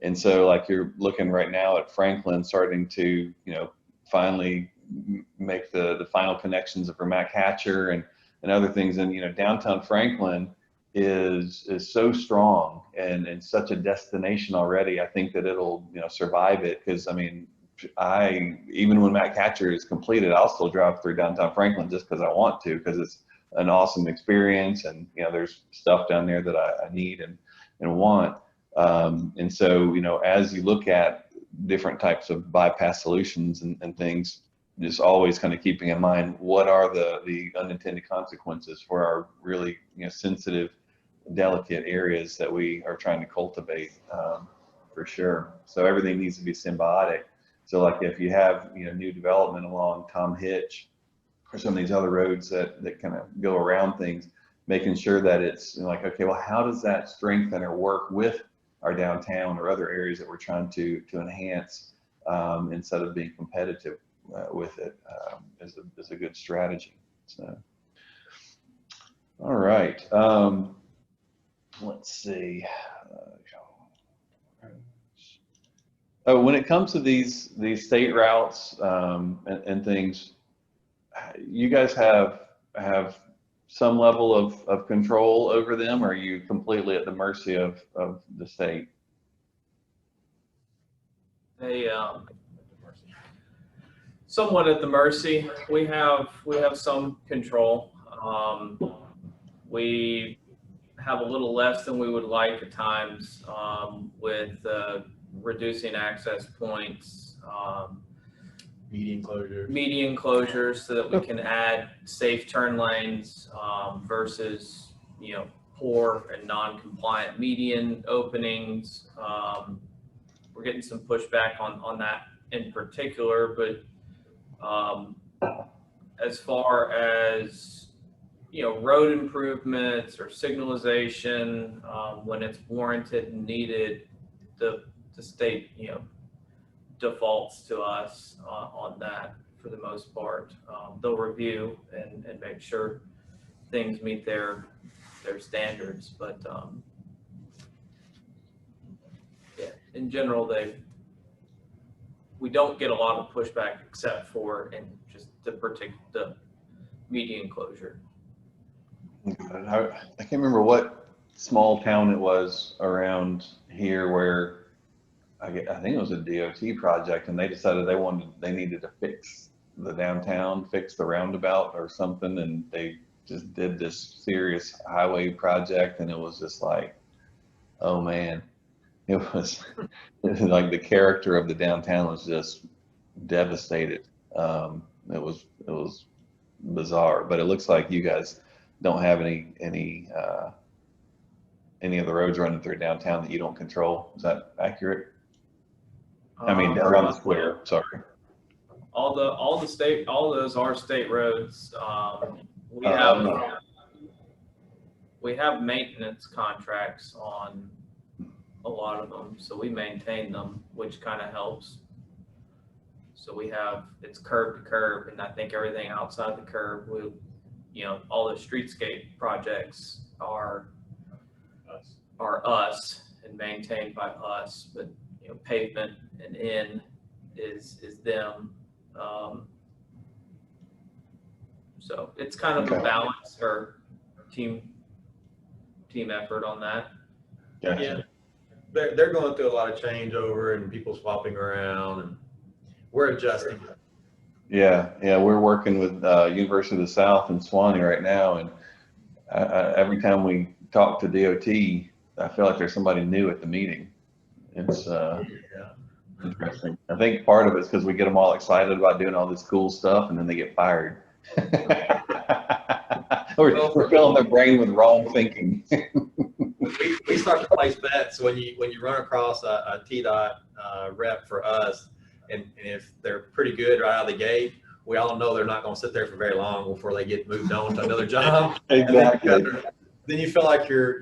A: And so, like, you're looking right now at Franklin starting to, you know, finally make the final connections for Mac Hatcher and other things. And you know, downtown Franklin is so strong and such a destination already. I think that it'll, you know, survive it, because I mean, even when Mac Hatcher is completed, I'll still drive through downtown Franklin just because I want to, because it's an awesome experience, and you know, there's stuff down there that I need and want. And so, you know, as you look at different types of bypass solutions and things, just always kind of keeping in mind what are the unintended consequences for our really, you know, sensitive, delicate areas that we are trying to cultivate, for sure. So everything needs to be symbiotic. So like if you have, you know, new development along Tom Hitch or some of these other roads that kind of go around things, making sure that it's, you know, like, okay, well, how does that strengthen or work with our downtown or other areas that we're trying to enhance, instead of being competitive with it, is a good strategy. So, all right. Let's see. Oh, when it comes to these state routes and things, you guys have some level of control over them, or are you completely at the mercy of the state?
C: They, somewhat at the mercy. We have some control. We have a little less than we would like at times with reducing access points, median closures so that we can add safe turn lanes versus, you know, poor and non-compliant median openings. We're getting some pushback on that in particular, but as far as, you know, road improvements or signalization, when it's warranted and needed, the state, you know, defaults to us on that for the most part. They'll review and make sure things meet their standards, but yeah, in general, we don't get a lot of pushback except for in just the median closure.
A: I can't remember what small town it was around here where I think it was a DOT project, and they decided they needed to fix the downtown, fix the roundabout or something, and they just did this serious highway project, and it was just like, oh man, it was like the character of the downtown was just devastated. It was bizarre, but it looks like you guys don't have any of the roads running through downtown that you don't control. Is that accurate? I mean, around the square, sorry.
C: All those are state roads. We have maintenance contracts on a lot of them, so we maintain them, which kind of helps. So it's curb to curb, and I think everything outside the curb, you know, all the streetscape projects are us and maintained by us, but you know, pavement and is them. So it's kind of a balance or team effort on that.
A: Gotcha.
B: Yeah, they're going through a lot of changeover and people swapping around, and we're adjusting.
A: Yeah, we're working with University of the South in Swanee right now, and every time we talk to DOT, I feel like there's somebody new at the meeting. It's interesting. I think part of it's because we get them all excited about doing all this cool stuff, and then they get fired. We're filling their brain with wrong thinking.
B: we start to place bets when you run across a TDOT rep for us, and if they're pretty good right out of the gate, we all know they're not going to sit there for very long before they get moved on to another job.
A: Exactly.
B: Then you feel like you're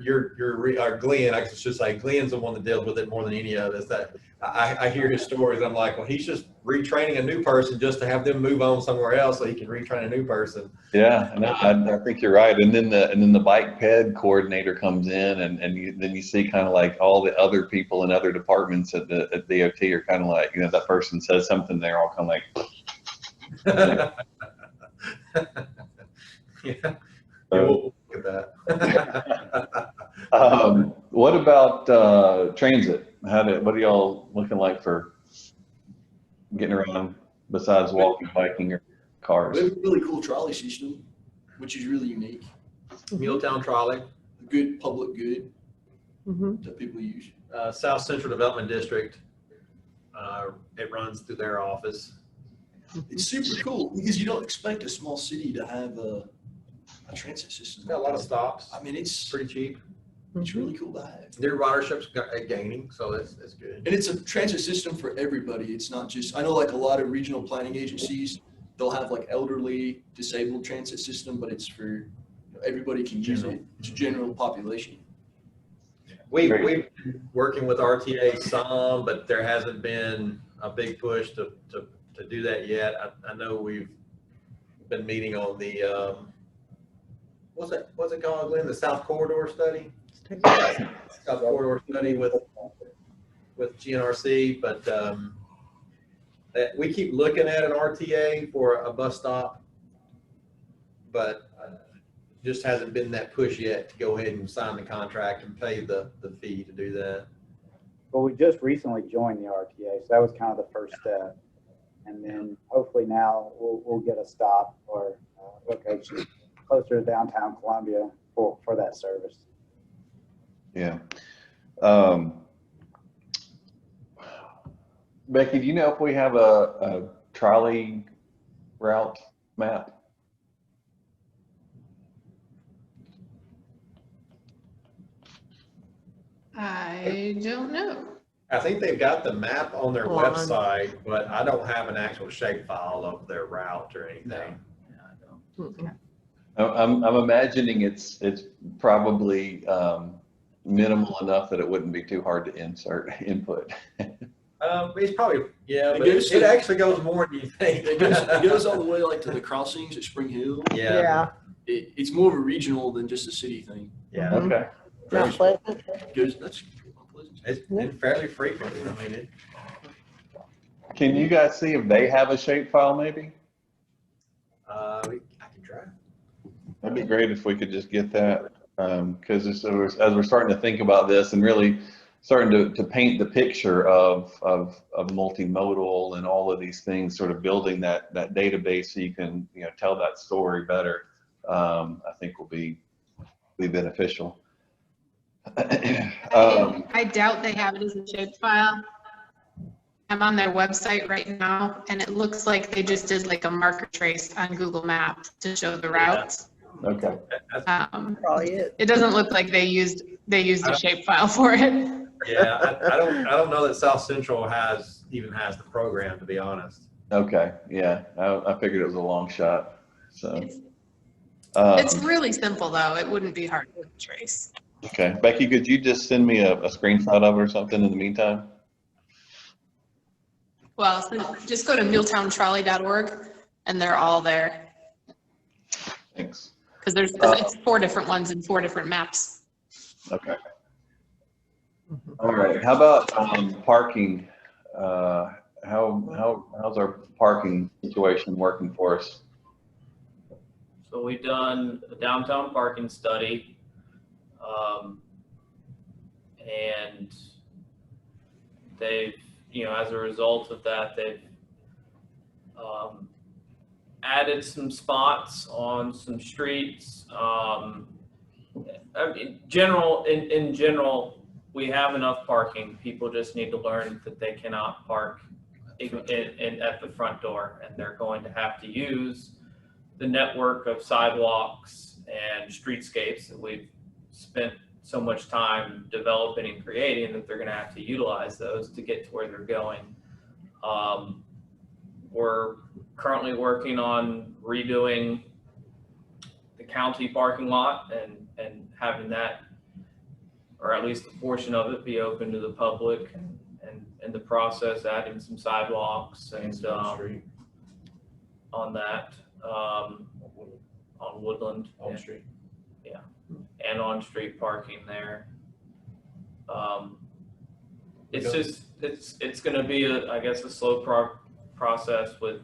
B: Glenn. I should say Glenn's the one that deals with it more than any of us. That I hear his stories. I'm like, well, he's just retraining a new person just to have them move on somewhere else so he can retrain a new person.
A: Yeah, I think you're right. And then the bike ped coordinator comes in, and then you see kind of like all the other people in other departments at DOT are kind of like, you know, that person says something, they're all kind of like.
B: Yeah. We'll look at that.
A: What about transit? What are y'all looking like for getting around besides walking, biking, or cars?
F: We have a really cool trolley system, which is really unique.
B: Milltown Trolley.
F: Good public good that people use.
B: South Central Development District. It runs through their office.
F: It's super cool because you don't expect a small city to have a transit system.
B: Got a lot of stops.
F: I mean, it's
B: Pretty cheap.
F: It's really cool to have.
B: Their ridership's gaining, so that's good.
F: And it's a transit system for everybody. It's not just, I know like a lot of regional planning agencies, they'll have like elderly, disabled transit system, but it's for, you know, everybody can use it. It's a general population.
B: We've been working with RTA some, but there hasn't been a big push to do that yet. I know we've been meeting on the, what's it called, Glenn? The South Corridor Study? South Corridor Study with GNRC, but we keep looking at an RTA for a bus stop, but just hasn't been that push yet to go ahead and sign the contract and pay the fee to do that.
D: Well, we just recently joined the RTA, so that was kind of the first step. And then hopefully now we'll get a stop or location closer to downtown Columbia for that service.
A: Yeah. Becky, do you know if we have a trolley route map?
G: I don't know.
B: I think they've got the map on their
G: Hold on.
B: website, but I don't have an actual shapefile of their route or anything.
C: Yeah, I don't.
G: Mm-mm.
A: I'm imagining it's probably minimal enough that it wouldn't be too hard to input.
B: It's probably, yeah,
F: It
B: but
F: goes
B: it
F: to-
B: actually goes more than you think.
F: It goes all the way like to the crossings at Spring Hill.
B: Yeah,
F: It's more of a regional than just a city thing.
B: yeah.
A: Okay.
E: Not pleasant.
F: It goes, that's Pleasant.
B: It's fairly frequent. I mean,
A: Can you guys see if they have a shapefile maybe?
B: I can try.
A: That'd be great if we could just get that, because as we're starting to think about this and really starting to paint the picture of multimodal and all of these things, sort of building that database so you can tell that story better, I think will be beneficial.
G: I doubt they have it as a shapefile. I'm on their website right now, and it looks like they just did like a marker trace on Google Maps to show the routes.
A: Okay.
E: Probably it.
G: It doesn't look like they used a shapefile for it.
B: Yeah, I don't know that South Central even has the program, to be honest.
A: Okay. Yeah. I figured it was a long shot. So.
G: It's really simple though. It wouldn't be hard to trace.
A: Okay. Becky, could you just send me a screenshot of it or something in the meantime?
G: Well, so just go to milltowntrolley.org and they're all there.
A: Thanks.
G: Because it's 4 different ones and 4 different maps.
A: Okay. All right. How about parking? How's our parking situation working for us?
C: So we've done a downtown parking study, and they've, as a result of that, they've added some spots on some streets. In general, we have enough parking. People just need to learn that they cannot park at the front door, and they're going to have to use the network of sidewalks and streetscapes that we've spent so much time developing and creating, that they're going to have to utilize those to get to where they're going. We're currently working on redoing the county parking lot and having that, or at least a portion of it, be open to the public, and in the process adding some sidewalks and on that, on Woodland.
B: On street.
C: Yeah, and on-street parking there. It's going to be a slow process with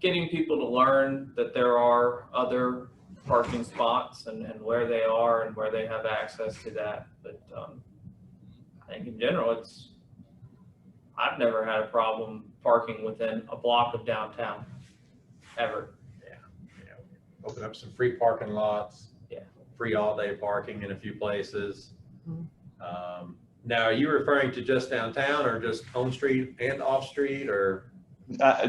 C: getting people to learn that there are other parking spots and where they are and where they have access to that. But I think in general, I've never had a problem parking within a block of downtown, ever.
B: Open up some free parking lots.
C: Yeah.
B: Free all-day parking in a few places. Now, are you referring to just downtown or just on street and off street, or?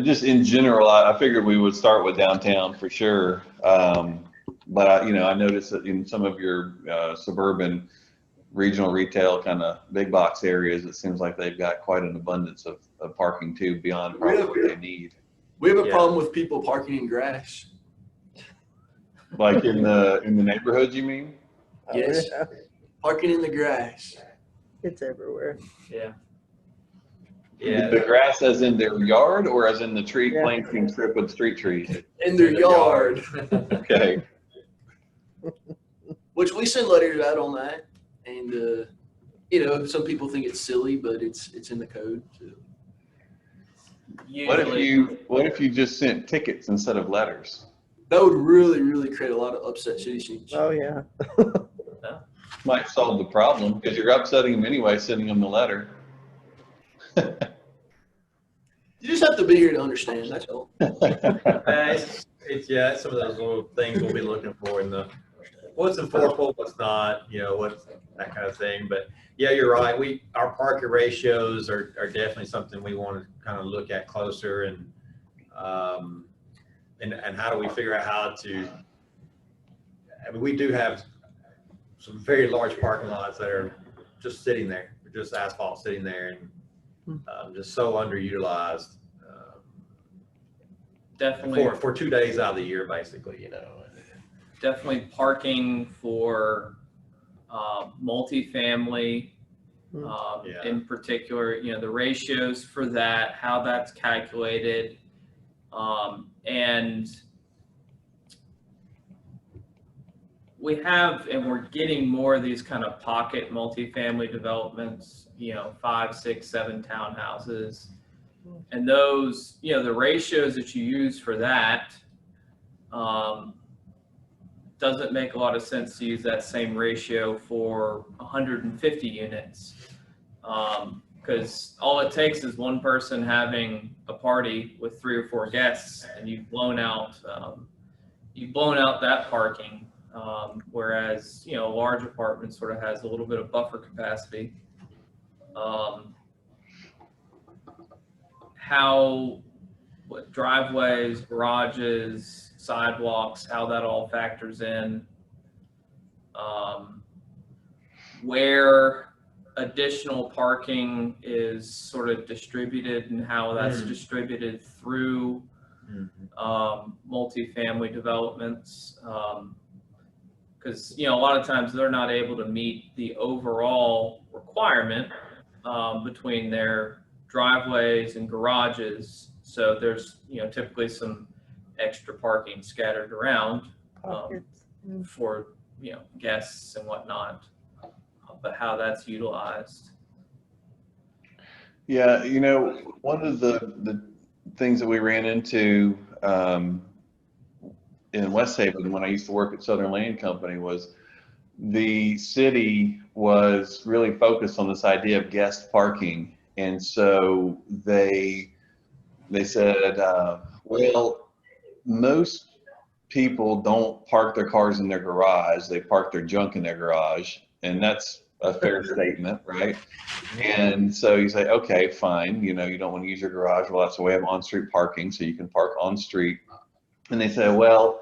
A: Just in general, I figured we would start with downtown for sure. But I noticed that in some of your suburban regional retail kind of big box areas, it seems like they've got quite an abundance of parking too, beyond probably what they need.
F: We have a problem with people parking in grass.
A: Like in the neighborhoods, you mean?
F: Yes. Parking in the grass.
E: It's everywhere.
C: Yeah.
B: Yeah.
A: The grass as in their yard, or as in the tree
E: Yeah.
A: planting strip with street trees?
F: In their yard.
A: Okay.
F: Which we send letters out on that. And, some people think it's silly, but it's in the code. So.
A: What if you just sent tickets instead of letters?
F: That would really, really create a lot of upset city scenes.
H: Oh, yeah.
A: Might solve the problem because you're upsetting them anyway, sending them the letter.
F: You just have to be here to understand, that's all.
B: It's some of those little things we'll be looking for in the, what's enforceable, what's not, what's that kind of thing. But yeah, you're right. Our parking ratios are definitely something we want to kind of look at closer, and how do we figure out how to, I mean, we do have some very large parking lots that are just sitting there, just asphalt sitting there, and just so underutilized.
C: Definitely.
B: For 2 days out of the year, basically,
C: Definitely parking for multifamily,
B: Yeah.
C: in particular, the ratios for that, how that's calculated, and we're getting more of these kind of pocket multifamily developments, 5, 6, 7 townhouses. And those, the ratios that you use for that, doesn't make a lot of sense to use that same ratio for 150 units. Because all it takes is one person having a party with 3 or 4 guests, and you've blown out that parking. Whereas, a large apartment sort of has a little bit of buffer capacity. What driveways, garages, sidewalks, how that all factors in, where additional parking is sort of distributed and how that's distributed through multifamily developments. Because a lot of times they're not able to meet the overall requirement between their driveways and garages, so there's typically some extra parking scattered around for guests and whatnot, but how that's utilized.
A: Yeah, one of the things that we ran into in West Haven when I used to work at Southern Land Company was the city was really focused on this idea of guest parking. And so they said, well, most people don't park their cars in their garage. They park their junk in their garage. And that's a fair statement, right? And so you say, okay, fine. You don't want to use your garage. Well, that's the way of on-street parking. So you can park on street. And they say, well,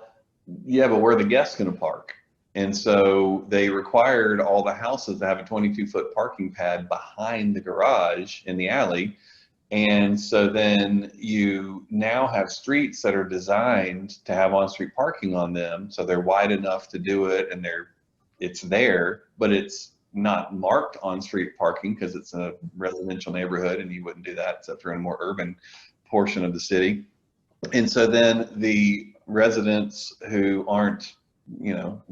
A: yeah, but where are the guests going to park? And so they required all the houses to have a 22-foot parking pad behind the garage in the alley. And so then you now have streets that are designed to have on-street parking on them. So they're wide enough to do it, and it's there, but it's not marked on-street parking because it's a residential neighborhood, and you wouldn't do that except for in a more urban portion of the city. And so then the residents who aren't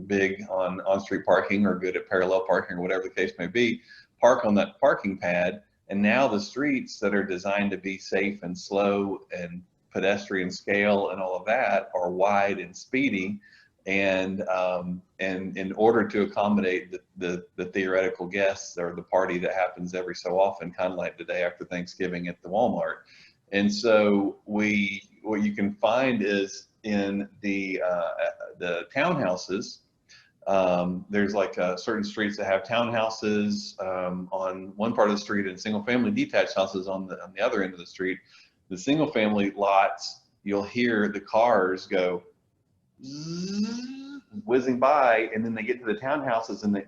A: big on street parking or good at parallel parking or whatever the case may be, park on that parking pad. And now the streets that are designed to be safe and slow and pedestrian scale and all of that are wide and speedy. And in order to accommodate the theoretical guests or the party that happens every so often, kind of like the day after Thanksgiving at the Walmart. And so what you can find is in the townhouses, there's like certain streets that have townhouses on one part of the street and single family detached houses on the other end of the street. The single family lots, you'll hear the cars go whizzing by, and then they get to the townhouses and they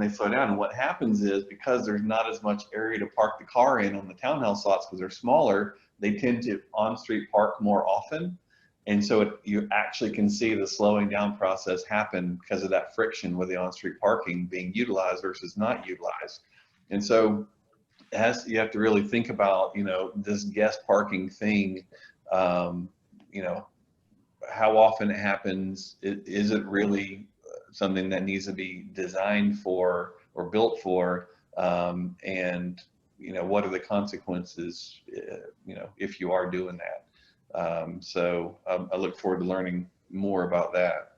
A: slow down. And what happens is, because there's not as much area to park the car in on the townhouse lots because they're smaller, they tend to on-street park more often. And so you actually can see the slowing down process happen because of that friction with the on-street parking being utilized versus not utilized. And so you have to really think about, this guest parking thing, how often it happens. Is it really something that needs to be designed for or built for? And, what are the consequences, if you are doing that? So I look forward to learning more about that.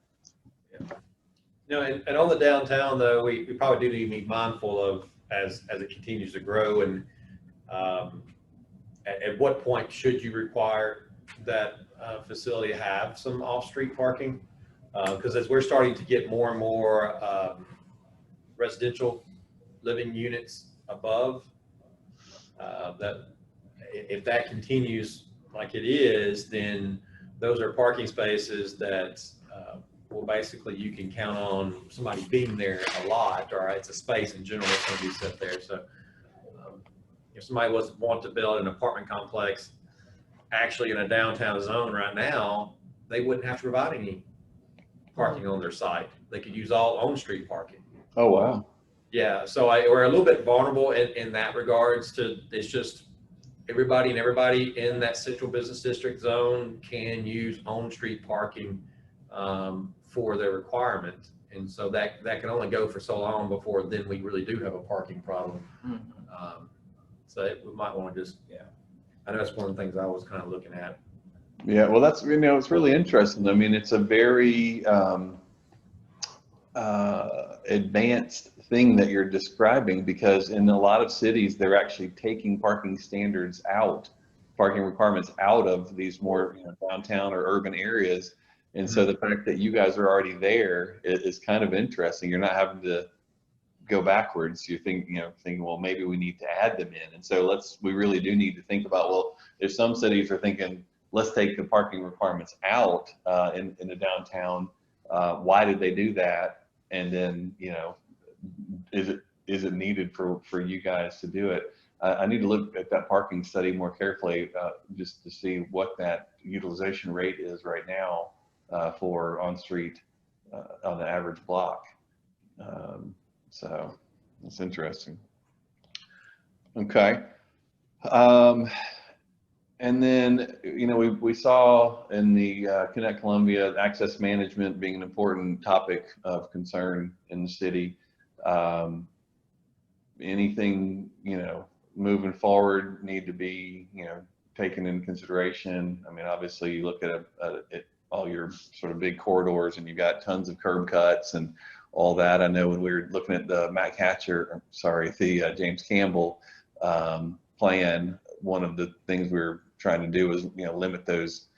B: And on the downtown though, we probably do need to be mindful of as it continues to grow, and at what point should you require that facility have some off-street parking? Because as we're starting to get more and more residential living units above, that if that continues like it is, then those are parking spaces that well, basically you can count on somebody being there a lot, or it's a space in general that's going to be set there. So if somebody want to build an apartment complex actually in a downtown zone right now, they wouldn't have to provide any parking on their site. They could use all on-street parking.
A: Oh, wow.
B: Yeah, so we're a little bit vulnerable in that regards to, it's just everybody in that central business district zone can use on-street parking for their requirement. And so that can only go for so long before then we really do have a parking problem. So we might want to just, I know that's one of the things I was kind of looking at.
A: Yeah, well, that's, it's really interesting. I mean, it's a very advanced thing that you're describing, because in a lot of cities, they're actually taking parking standards out, parking requirements out of these more downtown or urban areas. And so the fact that you guys are already there is kind of interesting. You're not having to go backwards. You're thinking, well, maybe we need to add them in. And so we really do need to think about, well, there's some cities are thinking, let's take the parking requirements out in the downtown. Why did they do that? And then, is it needed for you guys to do it? I need to look at that parking study more carefully just to see what that utilization rate is right now for on-street on the average block. So that's interesting. Okay. And then, we saw in the Connect Columbia, access management being an important topic of concern in the city. Anything, moving forward need to be, taken into consideration. I mean, obviously you look at all your sort of big corridors and you've got tons of curb cuts and all that. I know when we were looking at the the James Campbell plan, one of the things we were trying to do was, limit those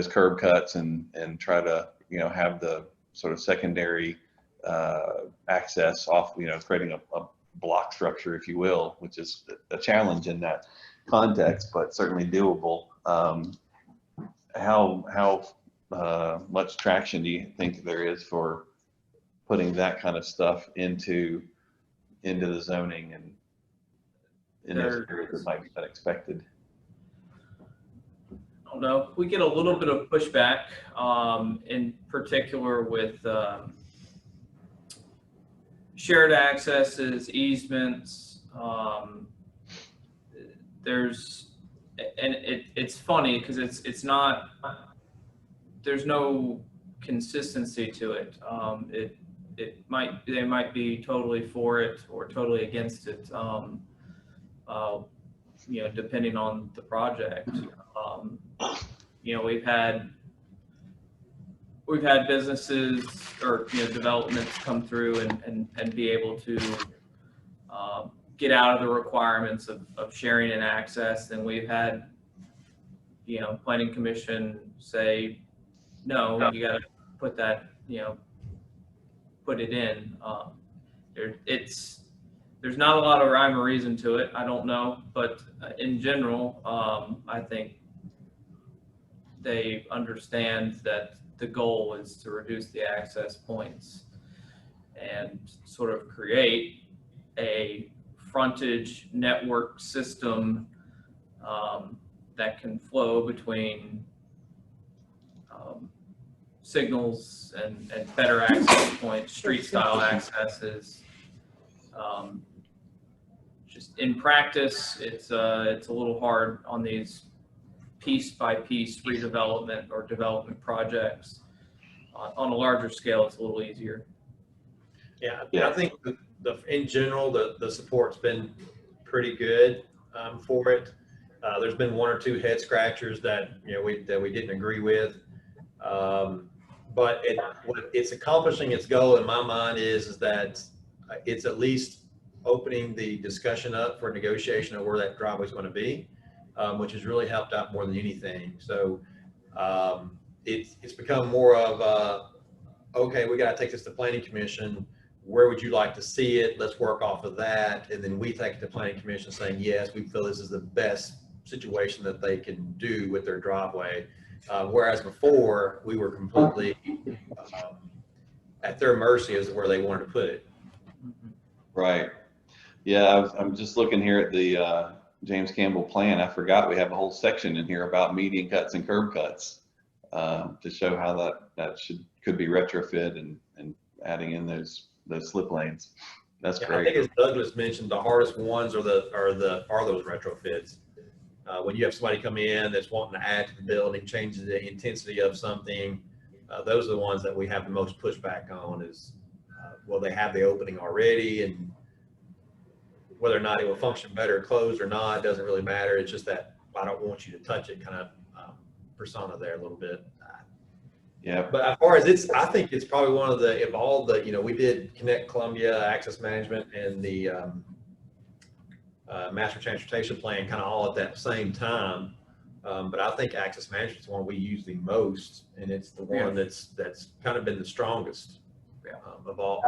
A: curb cuts and try to, have the sort of secondary access off, creating a block structure, if you will, which is a challenge in that context, but certainly doable. How much traction do you think there is for putting that kind of stuff into the zoning and in those areas that might be unexpected?
C: I don't know. We get a little bit of pushback, in particular with shared accesses, easements. It's funny because it's not, there's no consistency to it. They might be totally for it or totally against it, depending on the project. We've had businesses or developments come through and be able to get out of the requirements of sharing and access, and we've had planning commission say no, you got to put that put it in. There's not a lot of rhyme or reason to it. I don't know, but in general, I think they understand that the goal is to reduce the access points and sort of create a frontage network system that can flow between signals and better access points, street style accesses. Just in practice, it's a little hard on these piece by piece redevelopment or development projects. On a larger scale, it's a little easier.
B: Yeah. I think in general, the support's been pretty good for it. There's been one or two head scratchers that we didn't agree with, But what it's accomplishing its goal in my mind is that it's at least opening the discussion up for negotiation of where that driveway is going to be, which has really helped out more than anything. So it's become more of okay, we got to take this to planning commission. Where would you like to see it? Let's work off of that. And then we take it to planning commission saying, yes, we feel this is the best situation that they can do with their driveway. Whereas before we were completely at their mercy as to where they wanted to put it.
A: Right. Yeah, I'm just looking here at the James Campbell plan. I forgot we have a whole section in here about median cuts and curb cuts to show how that could be retrofit and adding in those slip lanes. That's
B: Yeah,
A: great.
B: I think as Douglas mentioned, the hardest ones are those retrofits. When you have somebody come in that's wanting to add to the building, change the intensity of something, those are the ones that we have the most pushback on. Is well, they have the opening already, and whether or not it will function better closed or not doesn't really matter. It's just that I don't want you to touch it kind of persona there a little bit.
A: Yeah.
B: But as far as I think it's probably one of the, of all the, we did Connect Columbia, Access Management, and the Master Transportation Plan kind of all at that same time. But I think Access Management is one we use the most, and it's the one that's kind of been the strongest of all.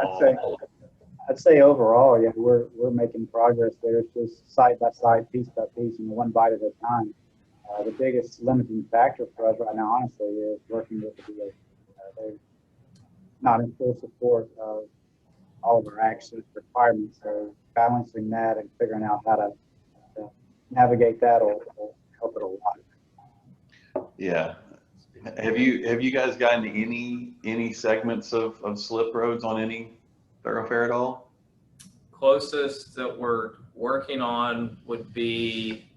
D: I'd say overall, yeah, we're making progress there. It's just side by side, piece by piece, and one bite at a time. The biggest limiting factor for us right now, honestly, is working with the DOT. They're not in full support of all of our access requirements. So balancing that and figuring out how to navigate that will help it a lot.
A: Yeah. Have you guys gotten any segments of slip roads on any thoroughfare at all?
C: Closest that we're working on would be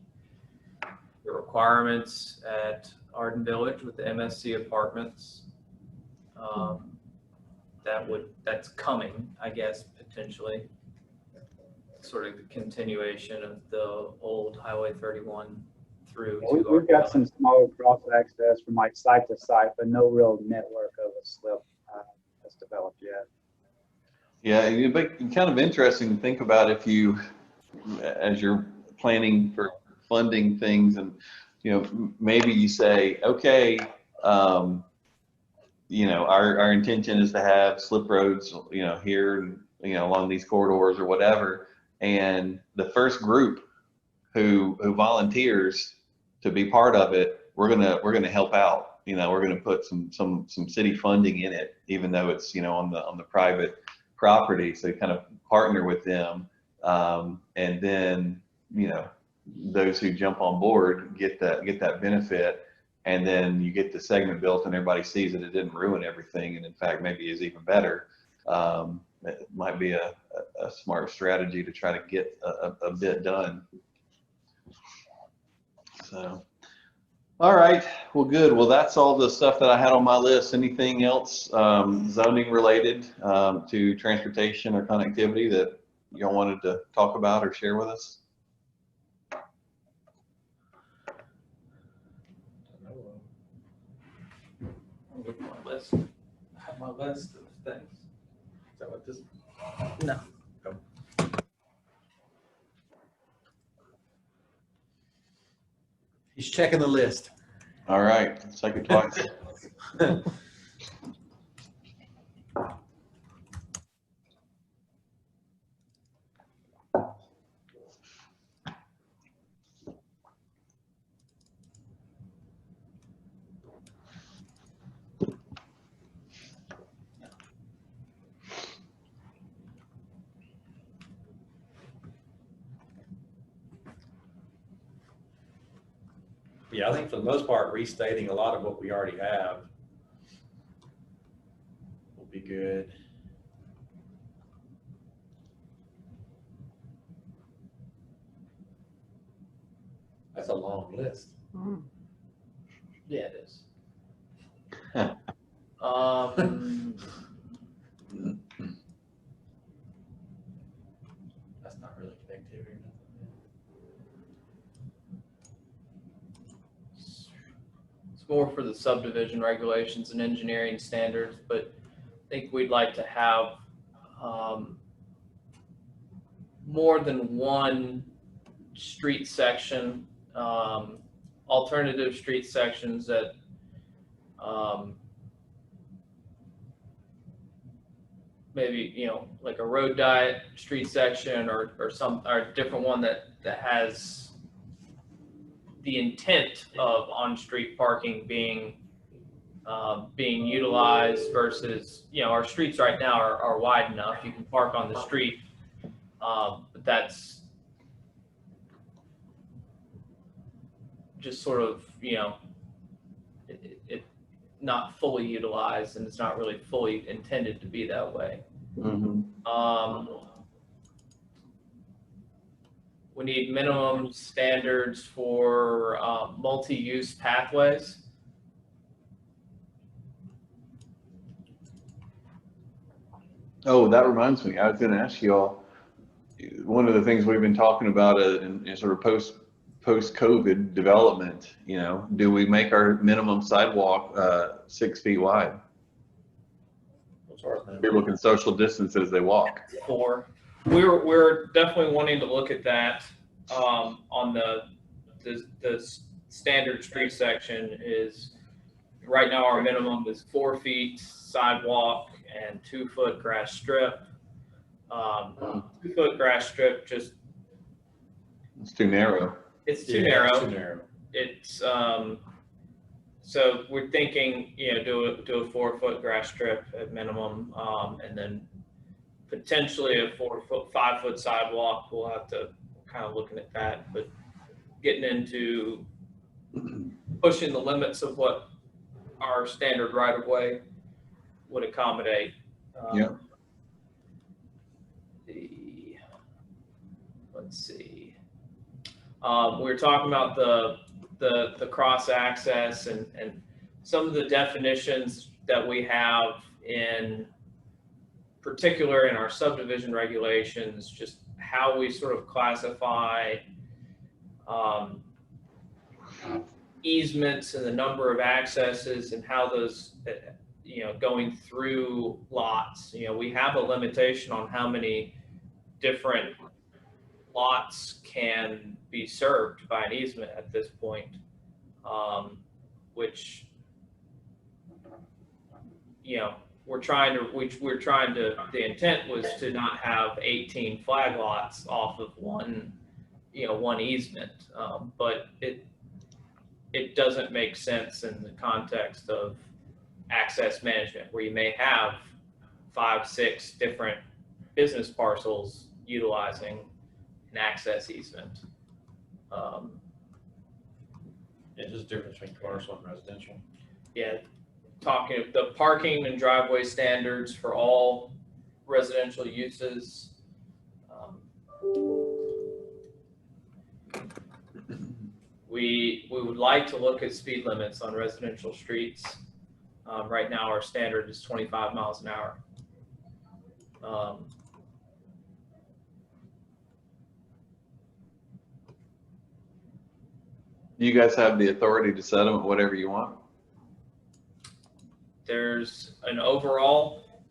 C: the requirements at Arden Village with the MSC apartments. That's coming, I guess, potentially. Sort of the continuation of the old Highway 31 through.
D: We've got some small cross access from like site to site, but no real network of a slip that's developed yet.
A: Yeah, it's kind of interesting to think about if you, as you're planning for funding things, and maybe you say, okay, our intention is to have slip roads, here, along these corridors or whatever, and the first group who volunteers to be part of it, we're gonna help out. We're gonna put some city funding in it, even though it's on the private property. So kind of partner with them, and then those who jump on board get that benefit, and then you get the segment built and everybody sees that it didn't ruin everything, and in fact maybe is even better. It might be a smart strategy to try to get a bit done. So, all right, well, good. Well, that's all the stuff that I had on my list. Anything else zoning related to transportation or connectivity that y'all wanted to talk about or share with us?
C: With my list, I have my list of things.
B: Is that what this?
C: No.
B: He's checking the list.
A: All right, second twice.
B: Yeah, I think for the most part, restating a lot of what we already have will be good. That's a long list.
C: Yeah, it is.
B: That's not really connectivity.
C: It's more for the subdivision regulations and engineering standards, but I think we'd like to have more than one street section, alternative street sections that maybe, you know, like a road diet street section or a different one that has the intent of on-street parking being utilized versus, you know, our streets right now are wide enough. You can park on the street, but that's just sort of, you know, it not fully utilized, and it's not really fully intended to be that way. We need minimum standards for multi-use pathways.
A: Oh, that reminds me. I was going to ask you all, one of the things we've been talking about in sort of post-COVID development, you know, do we make our minimum sidewalk 6 feet wide? People can social distance as they walk.
C: 4. We're definitely wanting to look at that on the standard street section. Is right now our minimum is 4 feet sidewalk and 2 foot grass strip. 2 foot grass strip, just
A: it's too narrow.
C: It's too narrow. It's so we're thinking, you know, do a 4 foot grass strip at minimum, and then potentially a 5 foot sidewalk. We'll have to kind of looking at that, but getting into pushing the limits of what our standard right of way would accommodate.
A: Yeah.
C: Let's see. We were talking about the cross access and some of the definitions that we have in particular in our subdivision regulations, just how we sort of classify easements and the number of accesses and how those, you know, going through lots. You know, we have a limitation on how many different lots can be served by an easement at this point, which, you know, the intent was to not have 18 flag lots off of one easement, but it doesn't make sense in the context of access management, where you may have 5, 6 different business parcels utilizing an access easement.
B: Yeah, just difference between commercial and residential.
C: Yeah, talking of the parking and driveway standards for all residential uses. We would like to look at speed limits on residential streets. Right now, our standard is 25 miles an hour.
A: You guys have the authority to set them at whatever you want?
C: There's an overall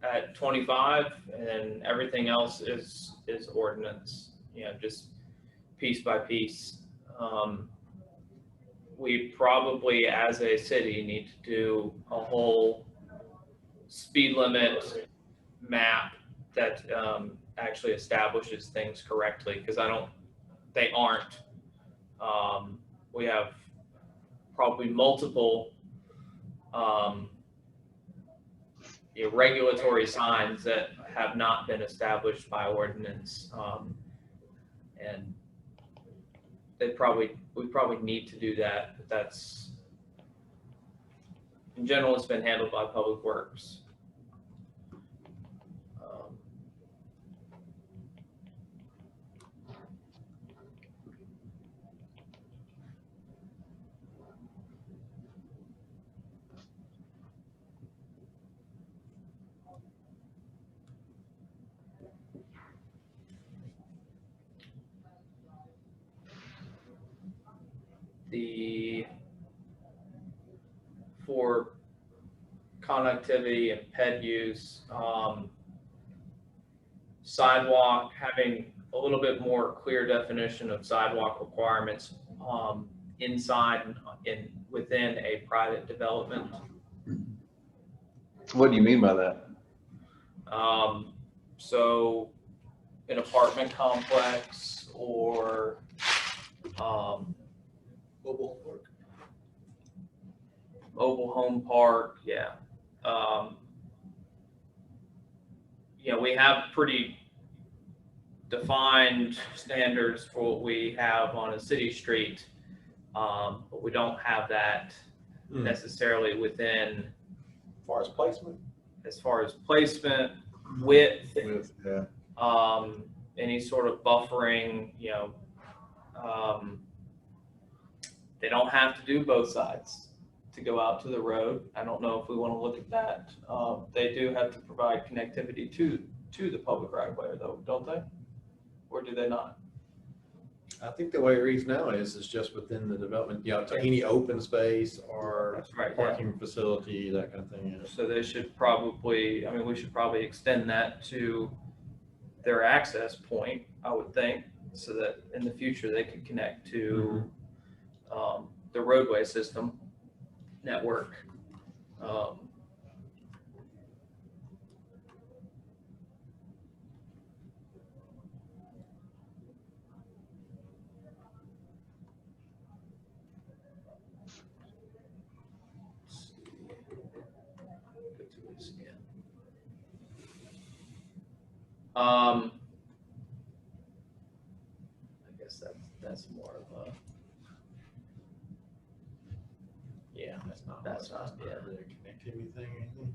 C: at 25, and then everything else is ordinance, you know, just piece by piece. We probably, as a city, need to do a whole speed limit map that actually establishes things correctly, because they aren't. We have probably multiple regulatory signs that have not been established by ordinance, and we probably need to do that. But that's, in general, it's been handled by Public Works. connectivity and ped use, sidewalk, having a little bit more clear definition of sidewalk requirements inside and within a private development.
A: What do you mean by that?
C: So an apartment complex or
F: Mobile park.
C: mobile home park, yeah. You know, we have pretty defined standards for what we have on a city street, but we don't have that necessarily within,
B: As far as placement?
C: as far as placement, width,
B: Yeah.
C: any sort of buffering, you know. They don't have to do both sides to go out to the road. I don't know if we want to look at that. They do have to provide connectivity to the public right of way though, don't they? Or do they not?
B: I think the way it reads now is just within the development, you know, to any open space or
C: That's right, yeah.
B: parking facility, that kind of thing. Yeah.
C: So they should probably, I mean, we should probably extend that to their access point, I would think, so that in the future they can connect to the roadway system network. Go through this again. I guess that's more of a, yeah, that's not yeah.
B: The connectivity thing. Anything?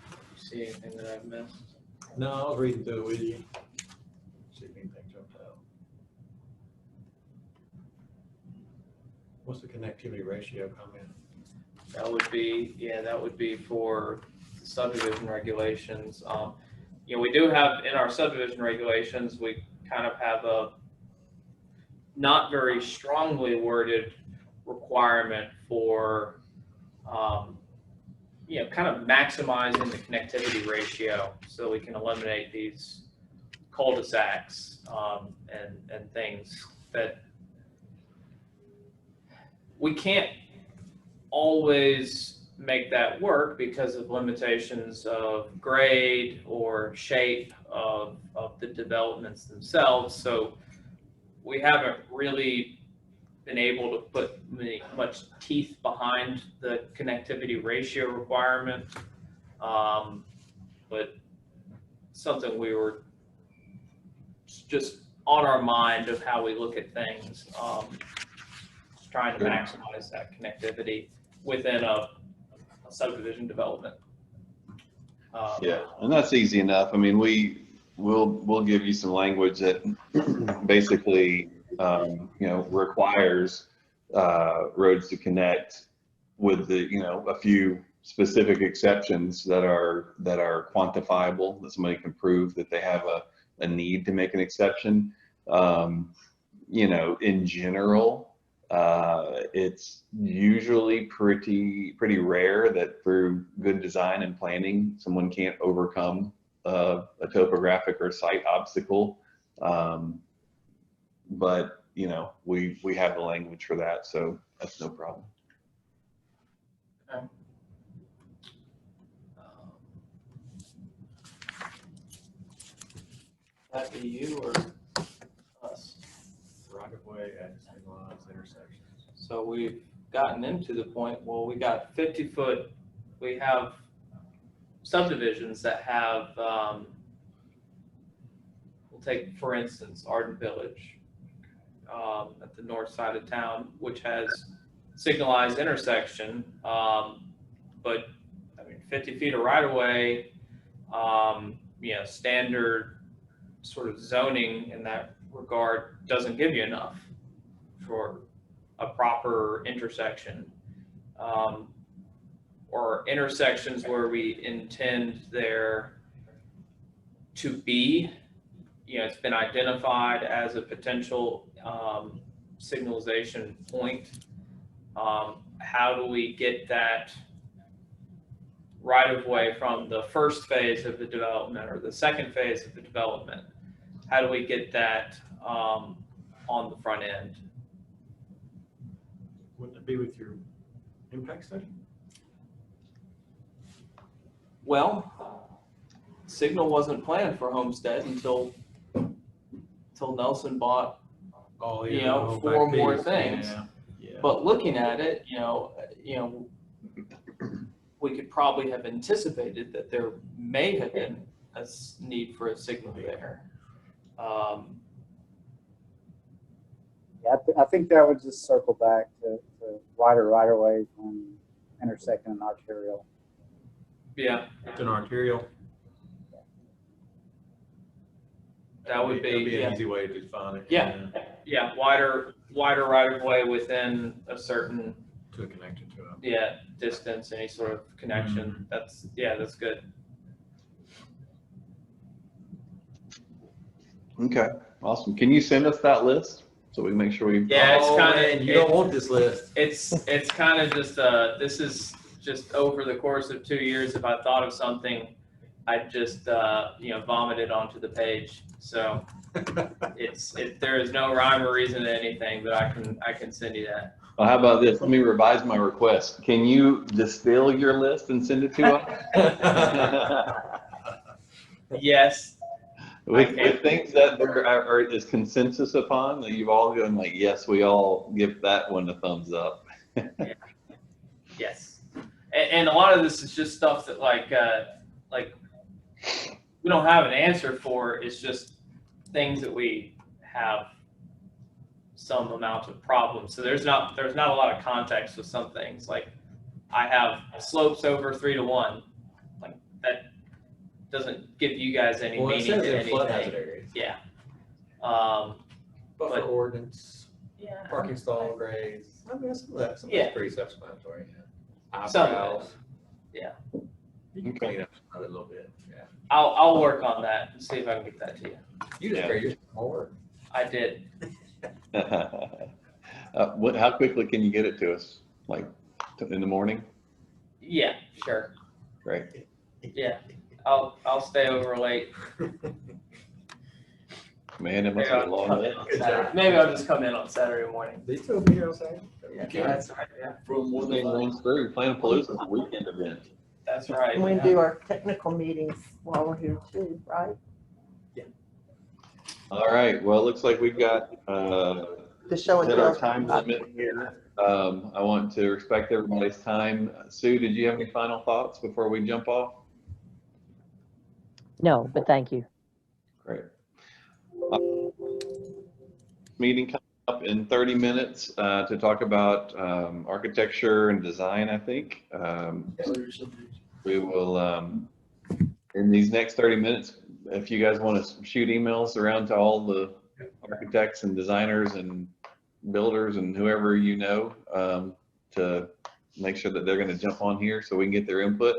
C: You see anything that I've missed?
B: No, I was reading through it with you. See if anything jumped out. What's the connectivity ratio comment?
C: That would be, yeah, that would be for subdivision regulations. You know, we do have in our subdivision regulations, we kind of have a not very strongly worded requirement for, you know, kind of maximizing the connectivity ratio so we can eliminate these cul-de-sacs and things that we can't always make that work because of limitations of grade or shape of the developments themselves. So we haven't really been able to put much teeth behind the connectivity ratio requirement, but something we were just on our mind of how we look at things, trying to maximize that connectivity within a subdivision development.
A: Yeah, and that's easy enough. I mean, we'll give you some language that basically, you know, requires roads to connect with the, you know, a few specific exceptions that are quantifiable, that somebody can prove that they have a need to make an exception. You know, in general, it's usually pretty rare that through good design and planning, someone can't overcome a topographic or site obstacle. But you know, we have the language for that, so that's no problem.
C: Okay. That be you or us?
B: Right of way at signalized intersections.
C: So we've gotten into the point, well, we got 50-foot, we have subdivisions that have, we'll take, for instance, Arden Village at the north side of town, which has signalized intersection, but I mean, 50 feet of right of way, you know, standard sort of zoning in that regard doesn't give you enough for a proper intersection, or intersections where we intend there to be, you know, it's been identified as a potential signalization point. how do we get that right of way from the first phase of the development or the second phase of the development? How do we get that on the front end?
B: Wouldn't it be with your impact study?
C: Well, Signal wasn't planned for Homestead until Nelson bought,
B: Oh,
C: you know,
B: the whole
C: 4
B: back
C: more
B: piece.
C: things.
B: Yeah.
C: But looking at it, you know, we could probably have anticipated that there may have been a need for a signal there.
D: Yeah, I think that would just circle back to wider right-of-ways on intersecting and arterial.
C: Yeah,
B: It's an arterial.
C: that would
B: That'd
C: be,
B: an
C: yeah,
B: easy way to define it.
C: yeah, wider right of way within a certain,
B: To connect it to a.
C: yeah, distance, any sort of connection. That's good.
A: Okay, awesome. Can you send us that list so we can make sure we?
C: Yeah, it's kinda-
B: Man, you don't want this list.
C: It's kind of just, this is just over the course of 2 years, if I thought of something, I'd just, you know, vomit it onto the page. So there is no rhyme or reason to anything, but I can send you that.
A: Well, how about this? Let me revise my request. Can you distill your list and send it to us?
C: Yes,
A: With things that there is consensus upon, that you've all gone like, yes, we all give that one a thumbs up.
C: yes. And a lot of this is just stuff that like we don't have an answer for. It's just things that we have some amount of problems. So there's not a lot of context with some things. Like I have slopes over 3 to 1. Like that doesn't give you guys any
B: Well, it
C: meaning
B: says
C: to
B: in flood hazard
C: anything.
B: areas.
C: Yeah.
B: Buffer
C: but-
B: ordinance,
C: Yeah.
B: parking stall grades. I mean, some of that's
C: Yeah.
B: pretty self-explanatory.
C: Some of it.
B: Eyebrows.
C: Yeah.
B: You can clean up a little bit. Yeah.
C: I'll work on that and see if I can get that to you.
B: You just
A: Yeah.
B: carry your more.
C: I did.
A: How quickly can you get it to us? Like in the morning?
C: Yeah, sure.
A: Great.
C: Yeah. I'll stay over late.
A: Man, it must be a long day.
B: Good job.
C: Maybe I'll just come in on Saturday morning.
B: They still be here on Saturday?
F: Okay.
C: That's right. Yeah.
F: From more
A: This
F: than
A: thing runs through. Planapalooza is a weekend event.
C: That's right.
H: And we do our technical meetings while we're here too, right?
A: All right, well, it looks like we've got,
H: The show and
A: hit our
H: tell.
A: time limit here. I want to respect everybody's time. Sue, did you have any final thoughts before we jump off?
E: No, but thank you.
A: Great. Meeting coming up in 30 minutes to talk about architecture and design, I think. We will, in these next 30 minutes, if you guys want to shoot emails around to all the architects and designers and builders and whoever you know to make sure that they're going to jump on here so we can get their input,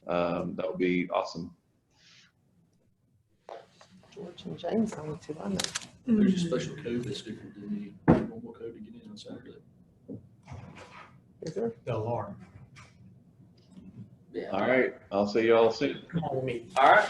A: that would be awesome.
H: George and James on too, I know.
F: There's a special code that's different than the normal code to get in on Saturday.
H: Is there?
B: The alarm.
C: Yeah.
A: All right, I'll see you all soon.
B: Come on, we'll meet.
C: All right.